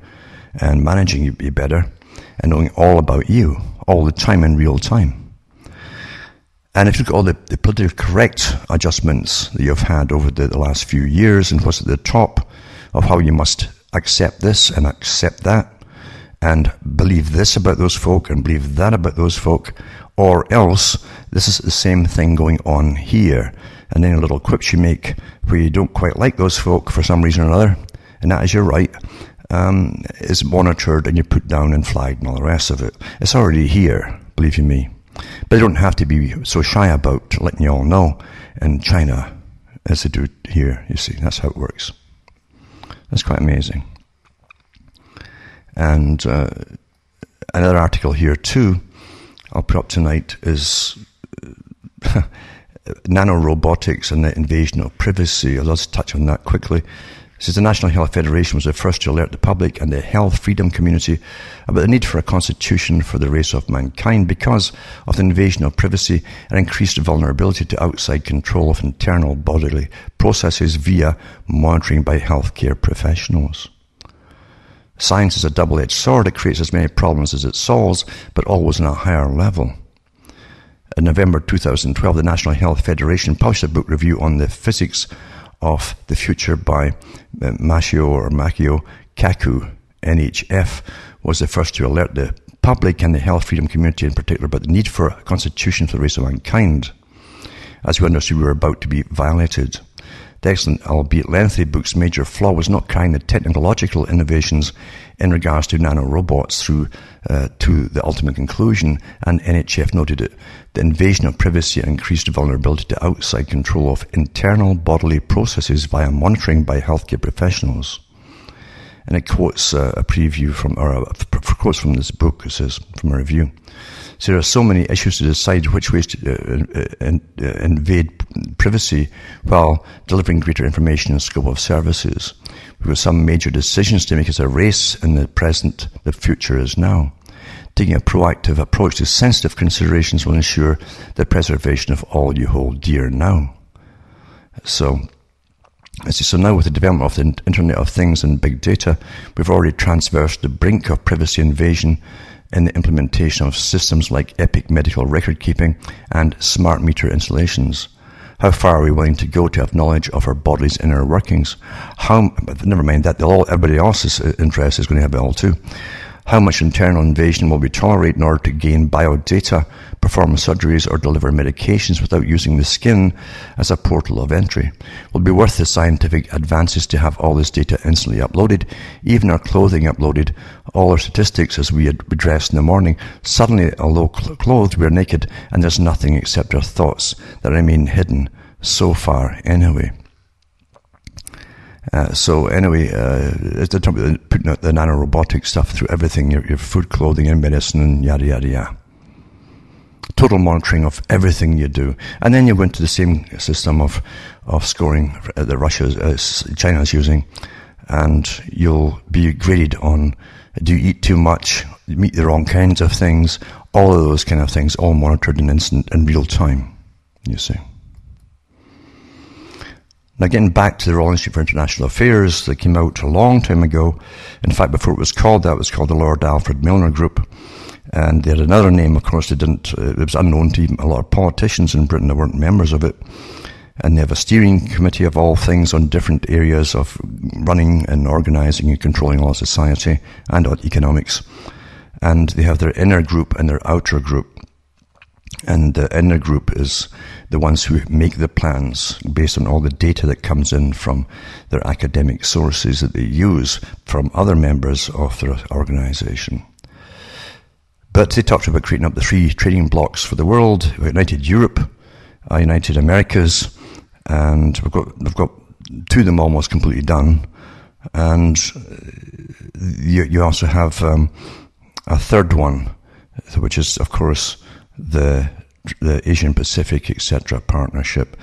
and managing you better and knowing all about you all the time in real time. And if you look at all the politically correct adjustments that you've had over the last few years and what's at the top of how you must accept this and accept that and believe this about those folk and believe that about those folk, or else this is the same thing going on here. And then a little quips you make where you don't quite like those folk for some reason or another, and that is your right, is monitored and you put down and flagged and all the rest of it. It's already here, believe you me. But they don't have to be so shy about letting you all know in China as they do here, you see. That's how it works. That's quite amazing. And another article here too, I'll put up tonight, is nanorobotics and the invasion of privacy. I'll just touch on that quickly. It says the National Health Federation was the first to alert the public and the health freedom community about the need for a constitution for the race of mankind because of the invasion of privacy and increased vulnerability to outside control of internal bodily processes via monitoring by healthcare professionals. Science is a double-edged sword. It creates as many problems as it solves, but always on a higher level. In November 2012, the National Health Federation published a book review on the physics of the future by Machio Kaku. NHF was the first to alert the public and the health freedom community in particular about the need for a constitution for the race of mankind, as we understood we were about to be violated. The excellent, albeit lengthy, book's major flaw was not carrying the technological innovations in regards to nanorobots through to the ultimate conclusion, and NHF noted it. The invasion of privacy and increased vulnerability to outside control of internal bodily processes via monitoring by healthcare professionals. And it quotes a preview from, or quotes from this book, it says, from a review. So there are so many issues to decide which ways to invade privacy while delivering greater information and scope of services. We have some major decisions to make as a race in the present, the future is now. Taking a proactive approach to sensitive considerations will ensure the preservation of all you hold dear now. So now with the development of the Internet of Things and big data, we've already traversed the brink of privacy invasion in the implementation of systems like Epic medical record keeping and smart meter installations. How far are we willing to go to have knowledge of our body's inner workings? Never mind that, everybody else's interest is going to have it all too. How much internal invasion will we tolerate in order to gain biodata, perform surgeries, or deliver medications without using the skin as a portal of entry? Will it be worth the scientific advances to have all this data instantly uploaded, even our clothing uploaded, all our statistics as we dress in the morning? Suddenly, although clothed, we are naked, and there's nothing except our thoughts that remain hidden, so far anyway. It's putting out the nanorobotic stuff through everything, your food, clothing, and medicine, and yada, yada, yada. Total monitoring of everything you do. And then you go into the same system of scoring that China is using, and you'll be graded on, do you eat too much, you eat the wrong kinds of things, all of those kind of things, all monitored in real time, you see. Now, getting back to the Royal Institute for International Affairs, that came out a long time ago. In fact, before it was called that, it was called the Lord Alfred Milner Group. And they had another name, of course, it was unknown to even a lot of politicians in Britain that weren't members of it. And they have a steering committee of all things on different areas of running and organising and controlling all society and economics. And they have their inner group and their outer group. And the inner group is the ones who make the plans based on all the data that comes in from their academic sources that they use from other members of their organisation. But they talked about creating up the 3 trading blocks for the world: United Europe, United Americas, and we've got 2 of them almost completely done. And you also have a third one, which is, of course, the Asian Pacific, etc. partnership,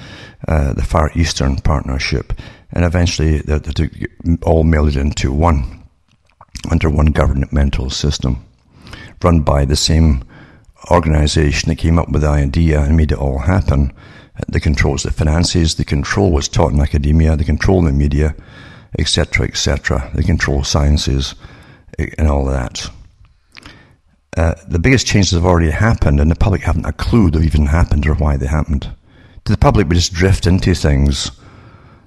the Far Eastern partnership, and eventually they're all melded into one, under one governmental system, run by the same organization that came up with the idea and made it all happen. That controls the finances, they control what's taught in academia, they control the media, etc., etc. They control sciences and all that. The biggest changes have already happened, and the public haven't a clue they've even happened or why they happened. To the public, we just drift into things,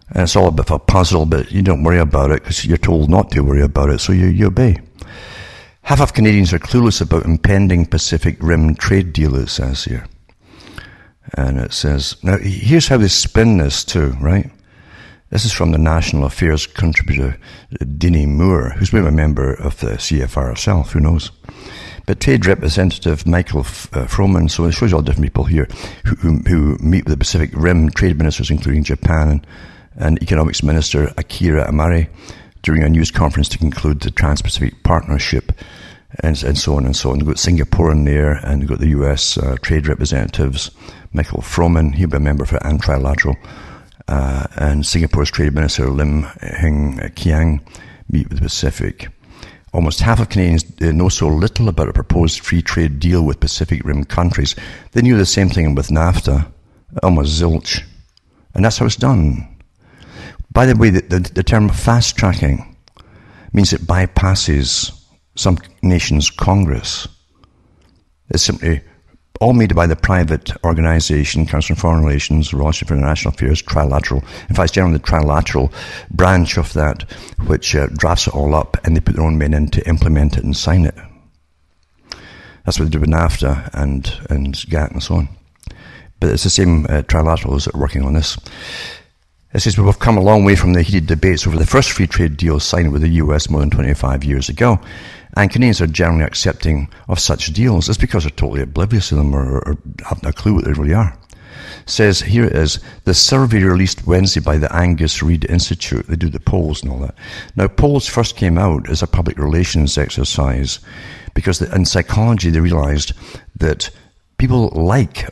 and it's all a bit of a puzzle, but you don't worry about it because you're told not to worry about it, so you obey. Half of Canadians are clueless about impending Pacific Rim trade deal, it says here. And it says, now here's how they spin this too, right? This is from the National Affairs contributor, Dinny Moore, who's been a member of the CFR herself, who knows? But Trade Representative Michael Froman, so it shows you all different people here who meet with the Pacific Rim trade ministers, including Japan, and Economics Minister Akira Amari, during a news conference to conclude the Trans-Pacific Partnership, and so on and so on. We've got Singapore in there, and we've got the US trade representatives. Michael Froman, he'll be a member for Trilateral, and Singapore's Trade Minister Lim Heng Kiang meet with the Pacific. Almost half of Canadians know so little about a proposed free trade deal with Pacific Rim countries. They knew the same thing with NAFTA, almost zilch. And that's how it's done. By the way, the term fast tracking means it bypasses some nation's Congress. It's simply all made by the private organisation, Council on Foreign Relations, Royal Institute for International Affairs, Trilateral. In fact, it's generally the Trilateral branch of that which drafts it all up, and they put their own men in to implement it and sign it. That's what they do with NAFTA and GATT and so on. But it's the same Trilaterals that are working on this. It says, we've come a long way from the heated debates over the first free trade deal signed with the US more than 25 years ago. And Canadians are generally accepting of such deals. It's because they're totally oblivious to them or haven't a clue what they really are. It says, here it is, the survey released Wednesday by the Angus Reid Institute. They do the polls and all that. Now, polls first came out as a public relations exercise because in psychology they realized that a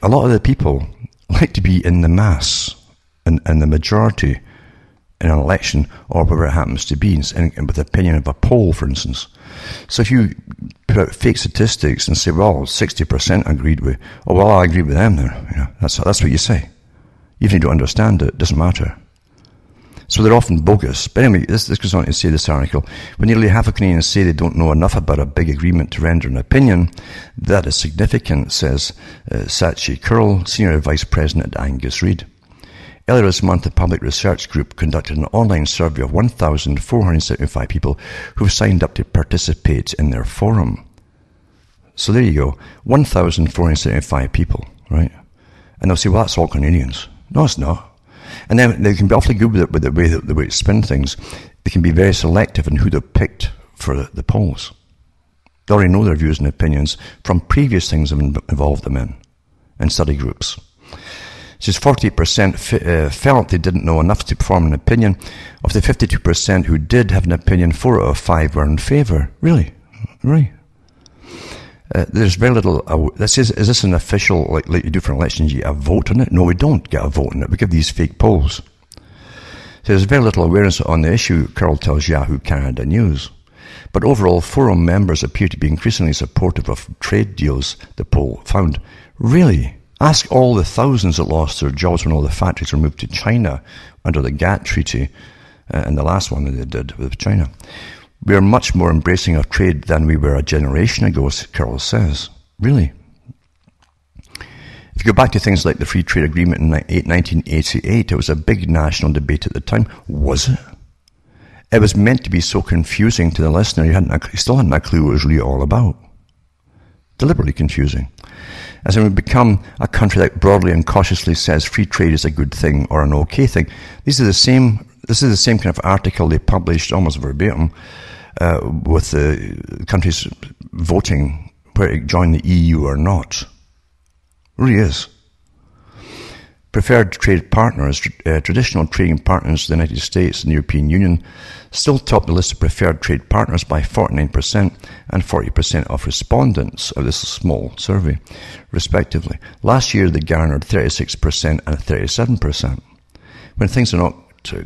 lot of the people like to be in the mass and the majority in an election or whatever it happens to be, and with the opinion of a poll, for instance. So if you put out fake statistics and say, well, 60% agreed with, oh, well, I agree with them then. You know, that's what you say. Even if you don't understand it doesn't matter. So they're often bogus. But anyway, this goes on to say, this article, when nearly half of Canadians say they don't know enough about a big agreement to render an opinion, that is significant, says Sachi Curl, Senior Vice President at Angus Reid. Earlier this month, the Public Research Group conducted an online survey of 1,475 people who have signed up to participate in their forum. So there you go, 1,475 people, right? And they'll say, well, that's all Canadians. No, it's not. And then they can be awfully good with it, with the way they spin things. They can be very selective in who they've picked for the polls. They already know their views and opinions from previous things they've involved them in study groups. It says 48% felt they didn't know enough to form an opinion. Of the 52% who did have an opinion, 4 out of 5 were in favour. Really? There's very little. Is this an official, like you do for elections, you get a vote on it? No, we don't get a vote on it. We give these fake polls. So there's very little awareness on the issue, Carol tells Yahoo Canada News. But overall, forum members appear to be increasingly supportive of trade deals, the poll found. Really? Ask all the thousands that lost their jobs when all the factories were moved to China under the GATT treaty, and the last one that they did with China. We are much more embracing of trade than we were a generation ago, Carol says. Really? If you go back to things like the Free Trade Agreement in 1988, it was a big national debate at the time. Was it? It was meant to be so confusing to the listener, you still hadn't a clue what it was really all about. Deliberately confusing. As we become a country that broadly and cautiously says free trade is a good thing or an okay thing. This is the same kind of article they published almost verbatim with the countries voting whether to join the EU or not. It really is. Preferred trade partners, traditional trading partners, the United States and the European Union, still top the list of preferred trade partners by 49% and 40% of respondents of this small survey, respectively. Last year, they garnered 36% and 37%. When things are not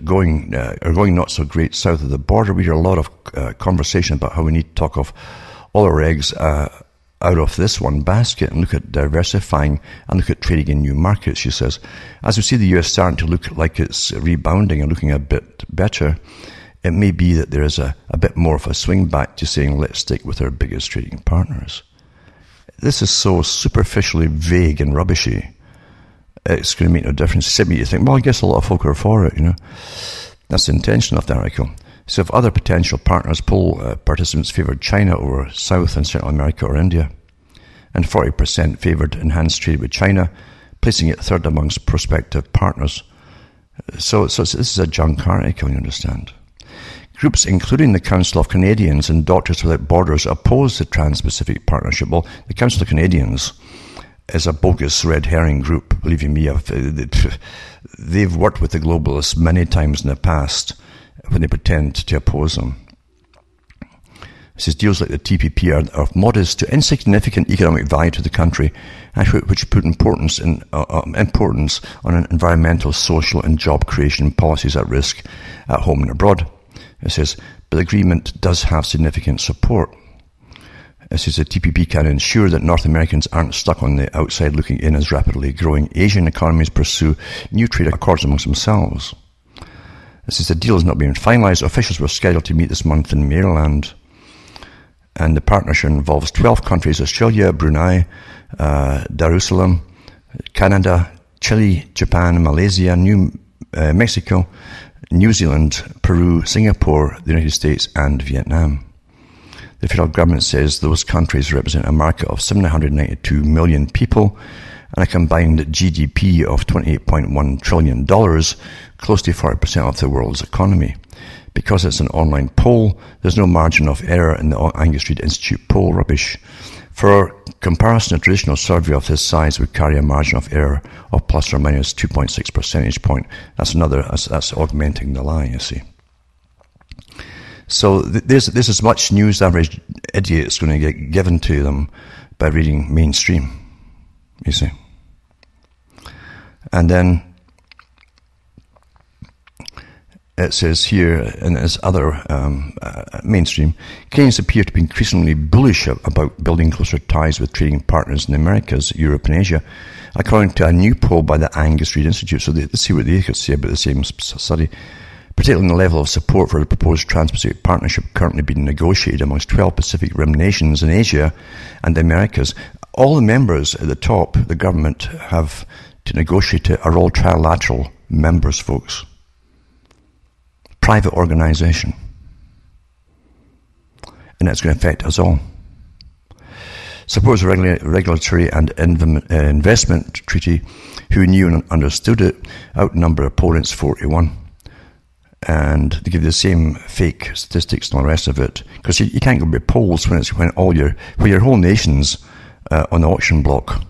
going not so great south of the border, we hear a lot of conversation about how we need to talk of all our eggs out of this one basket and look at diversifying and look at trading in new markets, she says. As we see the US starting to look like it's rebounding and looking a bit better, it may be that there is a bit more of a swing back to saying let's stick with our biggest trading partners. This is so superficially vague and rubbishy. It's going to make no difference. Simply you think, well, I guess a lot of folk are for it, That's the intention of the article. So if other potential partners, poll participants favoured China over South and Central America or India, and 40% favoured enhanced trade with China, placing it third amongst prospective partners. So this is a junk article, you understand. Groups including the Council of Canadians and Doctors Without Borders oppose the Trans-Pacific Partnership. Well, the Council of Canadians is a bogus red herring group, believe you me. They've worked with the globalists many times in the past when they pretend to oppose them. It says deals like the TPP are of modest to insignificant economic value to the country, which put importance on environmental, social and job creation policies at risk at home and abroad. It says, but the agreement does have significant support. It says the TPP can ensure that North Americans aren't stuck on the outside looking in as rapidly growing Asian economies pursue new trade accords amongst themselves. It says the deal has not been finalised. Officials were scheduled to meet this month in Maryland. And the partnership involves 12 countries: Australia, Brunei, Darussalam, Canada, Chile, Japan, Malaysia, Mexico, New Zealand, Peru, Singapore, the United States and Vietnam. The federal government says those countries represent a market of 792 million people and a combined GDP of $28.1 trillion, close to 40% of the world's economy. Because it's an online poll, there's no margin of error in the Angus Reid Institute poll. Rubbish. For comparison, a traditional survey of this size would carry a margin of error of plus or minus 2.6 percentage point. That's augmenting the lie, you see. So there's as much news the average idiot is going to get given to them by reading mainstream, you see. And then it says here, in this other mainstream, Canadians appear to be increasingly bullish about building closer ties with trading partners in the Americas, Europe and Asia, according to a new poll by the Angus Reid Institute. So let's see what they could say about the same study. Particularly the level of support for the proposed Trans-Pacific Partnership currently being negotiated amongst 12 Pacific Rim nations in Asia and the Americas. All the members at the top, the government, have to negotiate it are all trilateral members, folks. Private organisation. And that's going to affect us all. Suppose a regulatory and investment treaty, who knew and understood it, outnumber opponents 4-1. And they give you the same fake statistics and all the rest of it, because you can't go by polls when your whole nation's on the auction block.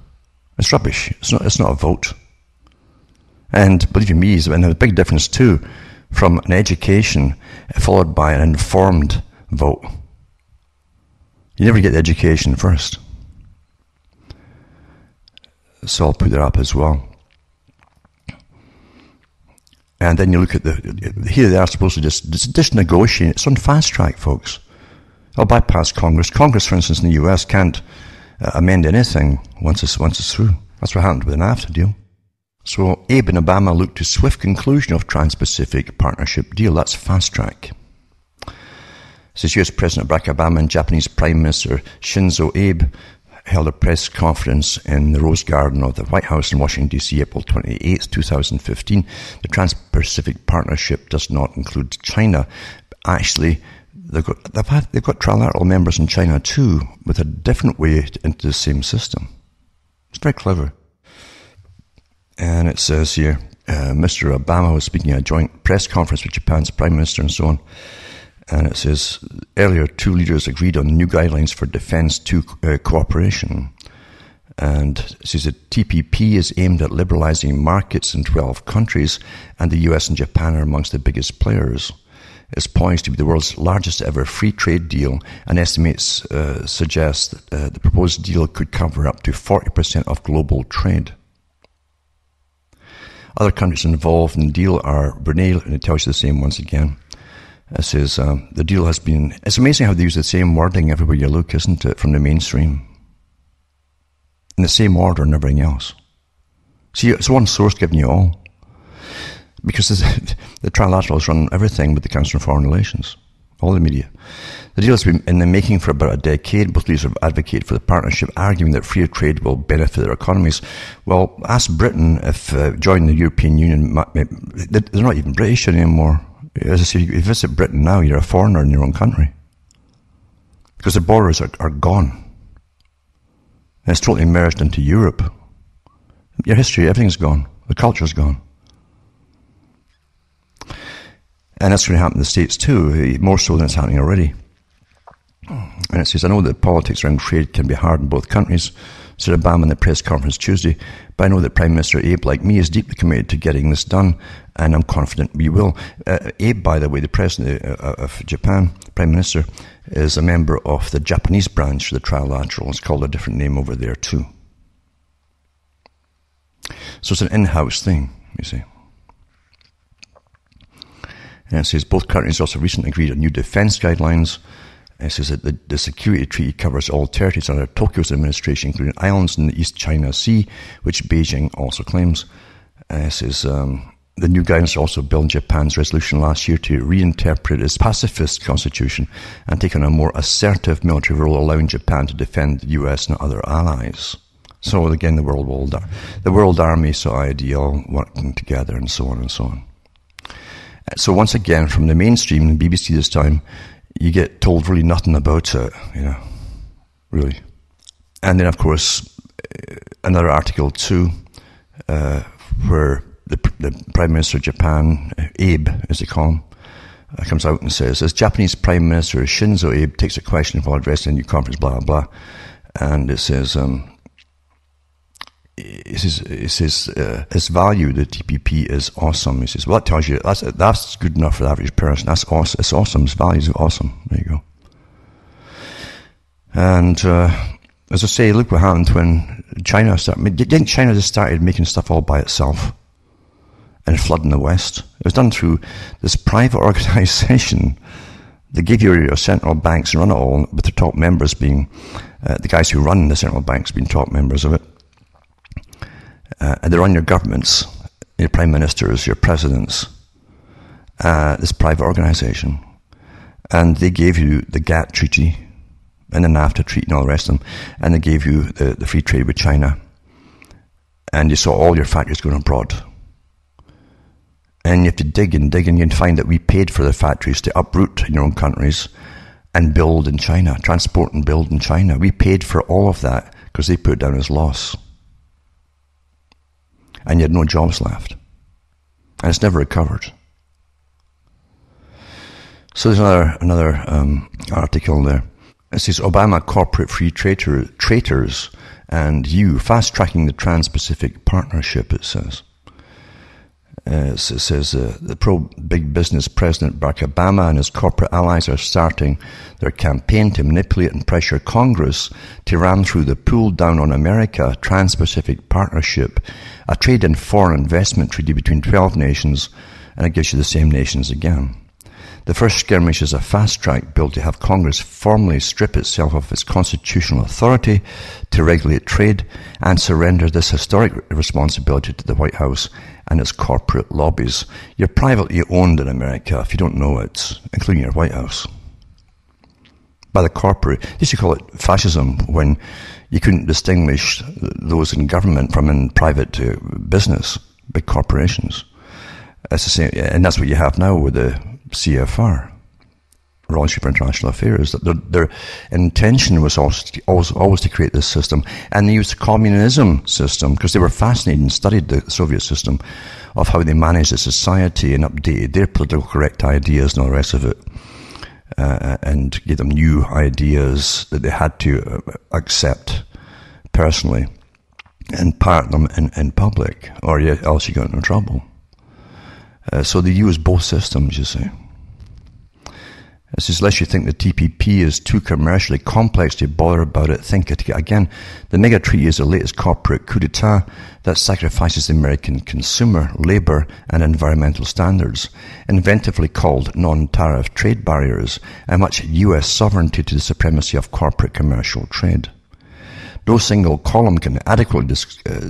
It's rubbish. It's not a vote. And believe you me, there's a big difference too from an education followed by an informed vote. You never get the education first. So I'll put that up as well. And then you look at here they are supposed to just negotiate. It's on fast track, folks. I'll bypass Congress. Congress, for instance, in the US can't amend anything once it's through. That's what happened with the NAFTA deal. So Abe and Obama look to swift conclusion of Trans-Pacific Partnership deal. That's fast track. This is US President Barack Obama and Japanese Prime Minister Shinzo Abe held a press conference in the Rose Garden of the White House in Washington, D.C., April 28, 2015. The Trans-Pacific Partnership does not include China. Actually, they've got trilateral members in China too, with a different way into the same system. It's very clever. And it says here, Mr. Obama was speaking at a joint press conference with Japan's Prime Minister and so on. And it says, earlier, two leaders agreed on new guidelines for Defense cooperation. And it says that TPP is aimed at liberalizing markets in 12 countries, and the US and Japan are amongst the biggest players. It's poised to be the world's largest ever free trade deal, and estimates suggest that the proposed deal could cover up to 40% of global trade. Other countries involved in the deal are Brunei, and it tells you the same once again. It says, the deal has been... It's amazing how they use the same wording everywhere you look, isn't it, from the mainstream? In the same order and everything else. See, it's one source giving you all. Because the trilaterals run everything with the Council on Foreign Relations. All the media. The deal has been in the making for about a decade. Both leaders have advocated for the partnership, arguing that freer trade will benefit their economies. Well, ask Britain if joining the European Union... They're not even British anymore. As I say, if you visit Britain now, you're a foreigner in your own country. Because the borders are gone. And it's totally merged into Europe. Your history, everything's gone. The culture's gone. And that's going to happen in the States too, more so than it's happening already. And it says, I know that politics around trade can be hard in both countries, said Obama in the press conference Tuesday, but I know that Prime Minister Abe, like me, is deeply committed to getting this done, and I'm confident we will. Abe, by the way, the President of Japan, Prime Minister, is a member of the Japanese branch of the Trilateral. It's called a different name over there too. So it's an in-house thing, you see. And it says both countries also recently agreed on new defense guidelines. It says that the security treaty covers all territories under Tokyo's administration, including islands in the East China Sea, which Beijing also claims. It says the new guidance also build Japan's resolution last year to reinterpret its pacifist constitution and take on a more assertive military role, allowing Japan to defend the US and other allies. So again, the World Army idea all working together and so on and so on. So once again, from the mainstream, the BBC this time, you get told really nothing about it, really. And then, of course, another article too, where the Prime Minister of Japan, Abe, as they call him, comes out and says, as Japanese Prime Minister Shinzo Abe takes a question while addressing a new conference, blah, blah, blah. And it says, his value, the TPP, is awesome. He says, well, that tells you, that's good enough for the average person. That's awesome. It's awesome. His values are awesome. There you go. And, as I say, look what happened when China started. Didn't China just started making stuff all by itself and flooding the West? It was done through this private organization that gave you your central banks and run it all, with the top members being, the guys who run the central banks being top members of it. And they run your governments, your prime ministers, your presidents, this private organization. And they gave you the GATT treaty and the NAFTA treaty and all the rest of them. And they gave you the free trade with China. And you saw all your factories going abroad. And you have to dig and you find that we paid for the factories to uproot in your own countries and build in China, transport and build in China. We paid for all of that because they put it down as loss. And you had no jobs left. And it's never recovered. So there's another article there. It says, Obama corporate free traitors and you fast-tracking the Trans-Pacific Partnership, it says. It says the pro-big business President Barack Obama and his corporate allies are starting their campaign to manipulate and pressure Congress to ram through the Pull Down on America Trans-Pacific Partnership, a trade and foreign investment treaty between 12 nations, and it gives you the same nations again. The first skirmish is a fast-track bill to have Congress formally strip itself of its constitutional authority to regulate trade and surrender this historic responsibility to the White House and its corporate lobbies. You're privately owned in America, if you don't know it, including your White House. by the corporate. They used to call it fascism when you couldn't distinguish those in government from in private business, big corporations. That's the same, and that's what you have now with the CFR, Royal Institute for International Affairs. Their intention was always to create this system, and they used the communism system because they were fascinated and studied the Soviet system of how they managed the society and updated their political correct ideas and all the rest of it, and gave them new ideas that they had to accept personally and part them in public, or else you got into trouble. So they use both systems, you see. It says, unless you think the TPP is too commercially complex to bother about it, think it again. The mega treaty is the latest corporate coup d'etat that sacrifices the American consumer, labour and environmental standards, inventively called non-tariff trade barriers, and much US sovereignty to the supremacy of corporate commercial trade. No single column can adequately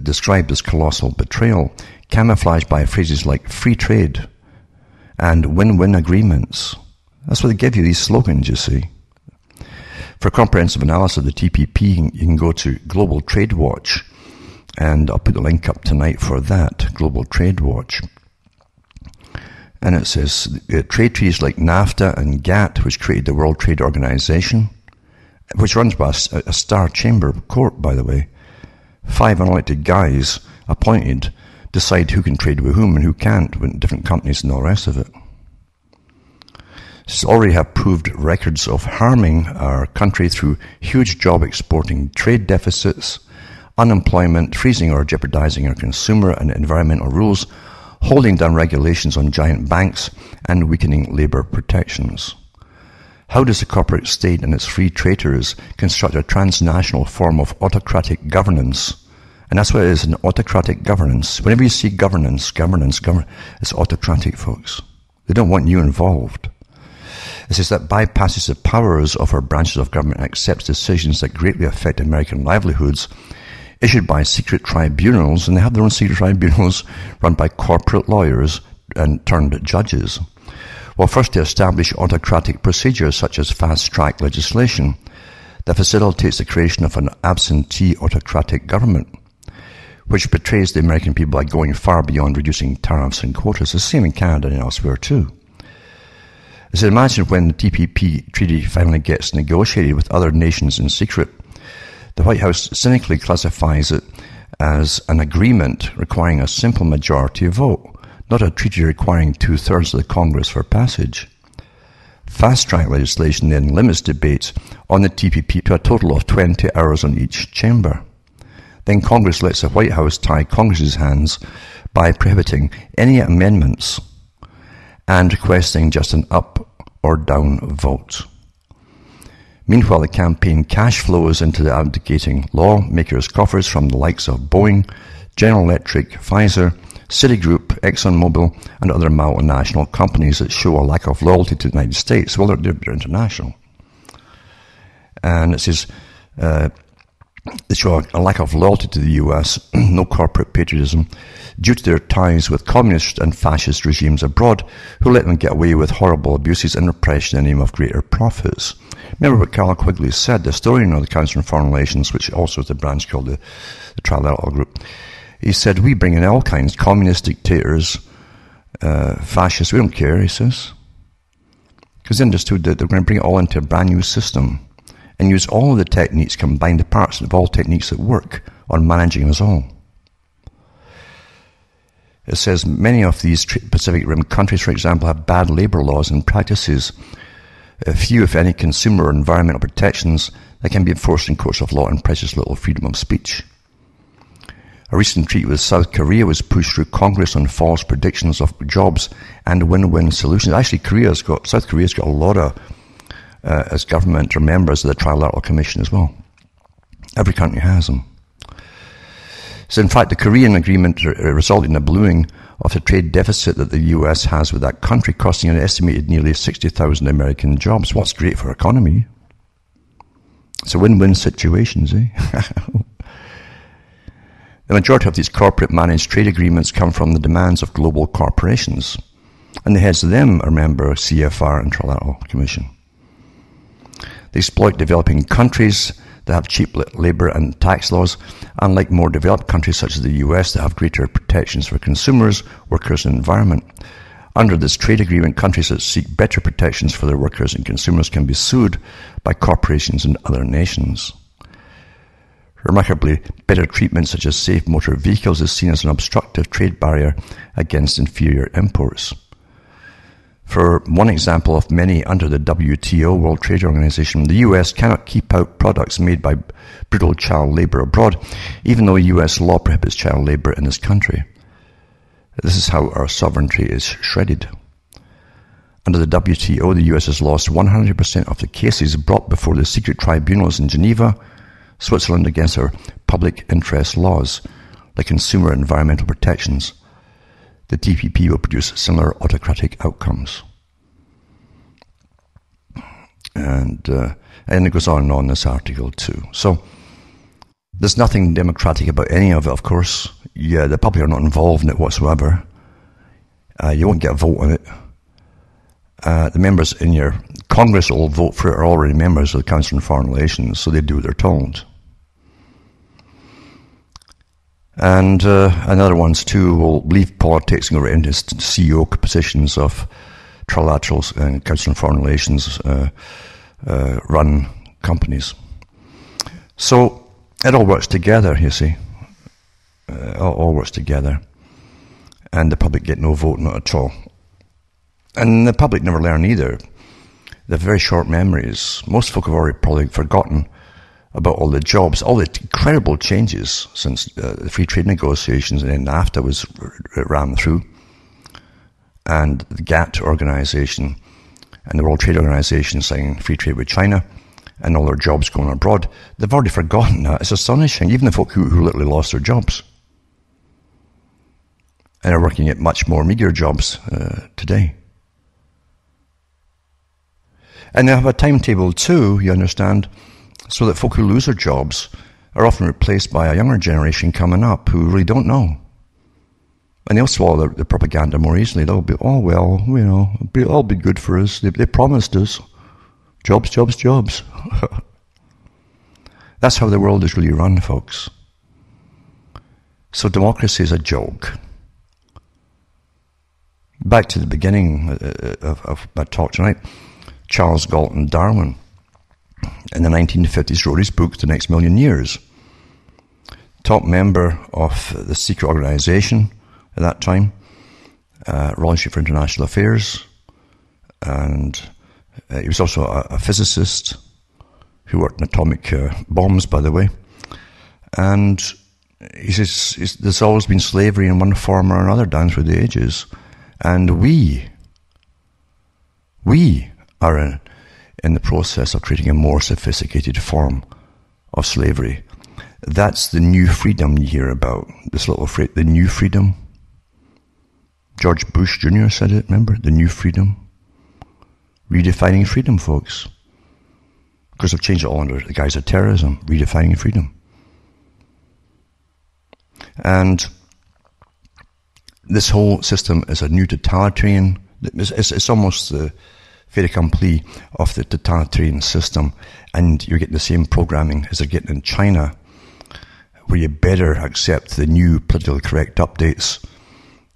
describe this colossal betrayal, camouflaged by phrases like free trade and win-win agreements. That's what they give you, these slogans, you see. For comprehensive analysis of the TPP, you can go to Global Trade Watch, and I'll put the link up tonight for that, Global Trade Watch. And it says, trade treaties like NAFTA and GATT, which created the World Trade Organization, which runs by a star chamber court, by the way. 5 unelected guys appointed decide who can trade with whom and who can't with different companies and all the rest of it. It's already have proved records of harming our country through huge job exporting trade deficits, unemployment, freezing or jeopardizing our consumer and environmental rules, holding down regulations on giant banks, and weakening labour protections. How does the corporate state and its free traders construct a transnational form of autocratic governance? And that's what it is, an autocratic governance. Whenever you see governance, it's autocratic, folks. They don't want you involved. It says that bypasses the powers of our branches of government and accepts decisions that greatly affect American livelihoods issued by secret tribunals, and they have their own secret tribunals run by corporate lawyers and turned judges. Well, first they establish autocratic procedures such as fast-track legislation that facilitates the creation of an absentee autocratic government, which betrays the American people by going far beyond reducing tariffs and quotas. It's the same in Canada and elsewhere too. It says, imagine when the TPP treaty finally gets negotiated with other nations in secret. The White House cynically classifies it as an agreement requiring a simple majority vote, not a treaty requiring 2/3 of the Congress for passage. Fast-track legislation then limits debates on the TPP to a total of 20 hours on each chamber. Then Congress lets the White House tie Congress's hands by prohibiting any amendments and requesting just an up or down vote. Meanwhile, the campaign cash flows into the abdicating lawmakers' coffers from the likes of Boeing, General Electric, Pfizer, Citigroup, ExxonMobil, and other multinational companies that show a lack of loyalty to the United States. Well, they're international. And it says, they show a lack of loyalty to the US, no corporate patriotism, due to their ties with communist and fascist regimes abroad who let them get away with horrible abuses and repression in the name of greater profits. Remember what Carl Quigley said, the historian of the Council on Foreign Relations, which also is the branch called the Trilateral Group. He said, we bring in all kinds, communist dictators, fascists, we don't care, he says. Because they understood that they're going to bring it all into a brand new system and use all of the techniques, combine the parts of all techniques that work on managing us all. It says many of these Pacific Rim countries, for example, have bad labour laws and practices, few, if any, consumer or environmental protections that can be enforced in courts of law, and precious little freedom of speech. A recent treaty with South Korea was pushed through Congress on false predictions of jobs and win-win solutions. Actually, South Korea's got a lot of, as government, or members of the Trilateral Commission as well. Every country has them. So in fact, the Korean agreement resulted in a ballooning of the trade deficit that the US has with that country, costing an estimated nearly 60,000 American jobs. What's great for our economy? It's a win-win situation, see? The majority of these corporate managed trade agreements come from the demands of global corporations, and the heads of them are member CFR and Trilateral Commission. They exploit developing countries that have cheap labour and tax laws, unlike more developed countries such as the US that have greater protections for consumers, workers and environment. Under this trade agreement, countries that seek better protections for their workers and consumers can be sued by corporations in other nations. Remarkably, better treatment such as safe motor vehicles is seen as an obstructive trade barrier against inferior imports. For one example of many under the WTO, World Trade Organization, the US cannot keep out products made by brutal child labour abroad, even though US law prohibits child labour in this country. This is how our sovereignty is shredded. Under the WTO, the US has lost 100% of the cases brought before the secret tribunals in Geneva, Switzerland against our public interest laws, like consumer and environmental protections. The TPP will produce similar autocratic outcomes. And it goes on and on in this article too. So there's nothing democratic about any of it, of course. Yeah, the public are not involved in it whatsoever. You won't get a vote on it. The members in your Congress will vote for it are already members of the Council on Foreign Relations, so they do what they're told. And other ones too will leave politics and go right into CEO positions of trilaterals and Council on Foreign Relations run companies. So it all works together, you see. It all works together. And the public get no vote, not at all. And the public never learn either. They have very short memories. Most folk have already probably forgotten about all the jobs, all the incredible changes since the free trade negotiations and then NAFTA was ran through, and the GATT organization and the World Trade Organization signing free trade with China, and all their jobs going abroad. They've already forgotten that. It's astonishing, even the folk who literally lost their jobs and are working at much more meager jobs today. And they have a timetable too, you understand, so that folk who lose their jobs are often replaced by a younger generation coming up who really don't know. And they'll swallow the propaganda more easily. They'll be, oh, well, you know, it'll all be good for us. They promised us. Jobs, jobs, jobs. That's how the world is really run, folks. So democracy is a joke. Back to the beginning of my talk tonight, Charles Galton Darwin, in the 1950s, wrote his book, The Next Million Years. Top member of the secret organization at that time, Royal Institute for International Affairs, and he was also a physicist who worked in atomic bombs, by the way. And he says there's always been slavery in one form or another down through the ages, and we are in the process of creating a more sophisticated form of slavery. That's the new freedom you hear about. This little phrase, the new freedom. George Bush Jr. said it, remember? The new freedom. Redefining freedom, folks. Because they've changed it all under the guise of terrorism. Redefining freedom. And this whole system is a new totalitarian. It's almost the fait accompli of the totalitarian system, and you're getting the same programming as they're getting in China, where you better accept the new politically correct updates,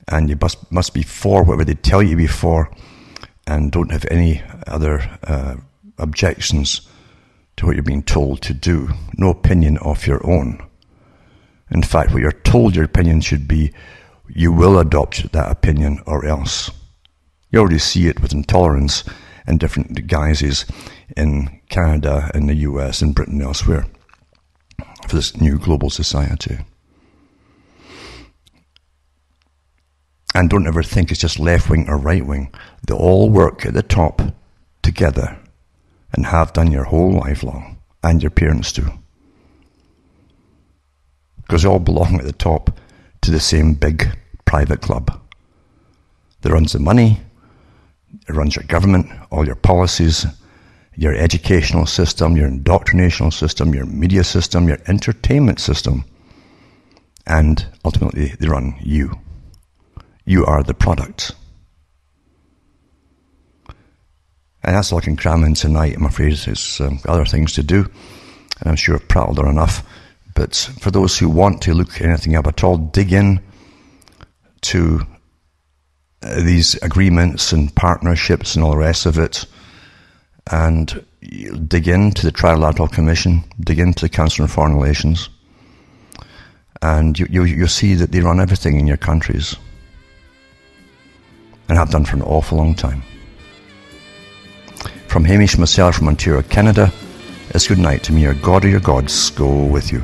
and you must be for whatever they tell you to be for, and don't have any other objections to what you're being told to do. No opinion of your own. In fact, what you're told your opinion should be, you will adopt that opinion or else. You already see it with intolerance in different guises in Canada, in the US, in Britain, and elsewhere, for this new global society. And don't ever think it's just left-wing or right-wing. They all work at the top together and have done your whole life long, and your parents do. Because they all belong at the top to the same big private club that runs the money, it runs your government, all your policies, your educational system, your indoctrinational system, your media system, your entertainment system, and ultimately they run you. You are the product. And that's all I can cram in tonight. I'm afraid there's other things to do, and I'm sure I've prattled on enough. But for those who want to look anything up at all, dig in to these agreements and partnerships and all the rest of it, and dig into the Trilateral Commission, dig into the Council on Foreign Relations, and you'll see that they run everything in your countries, and have done for an awful long time. From Hamish myself from Ontario, Canada, it's good night to me. Your God or your gods go with you.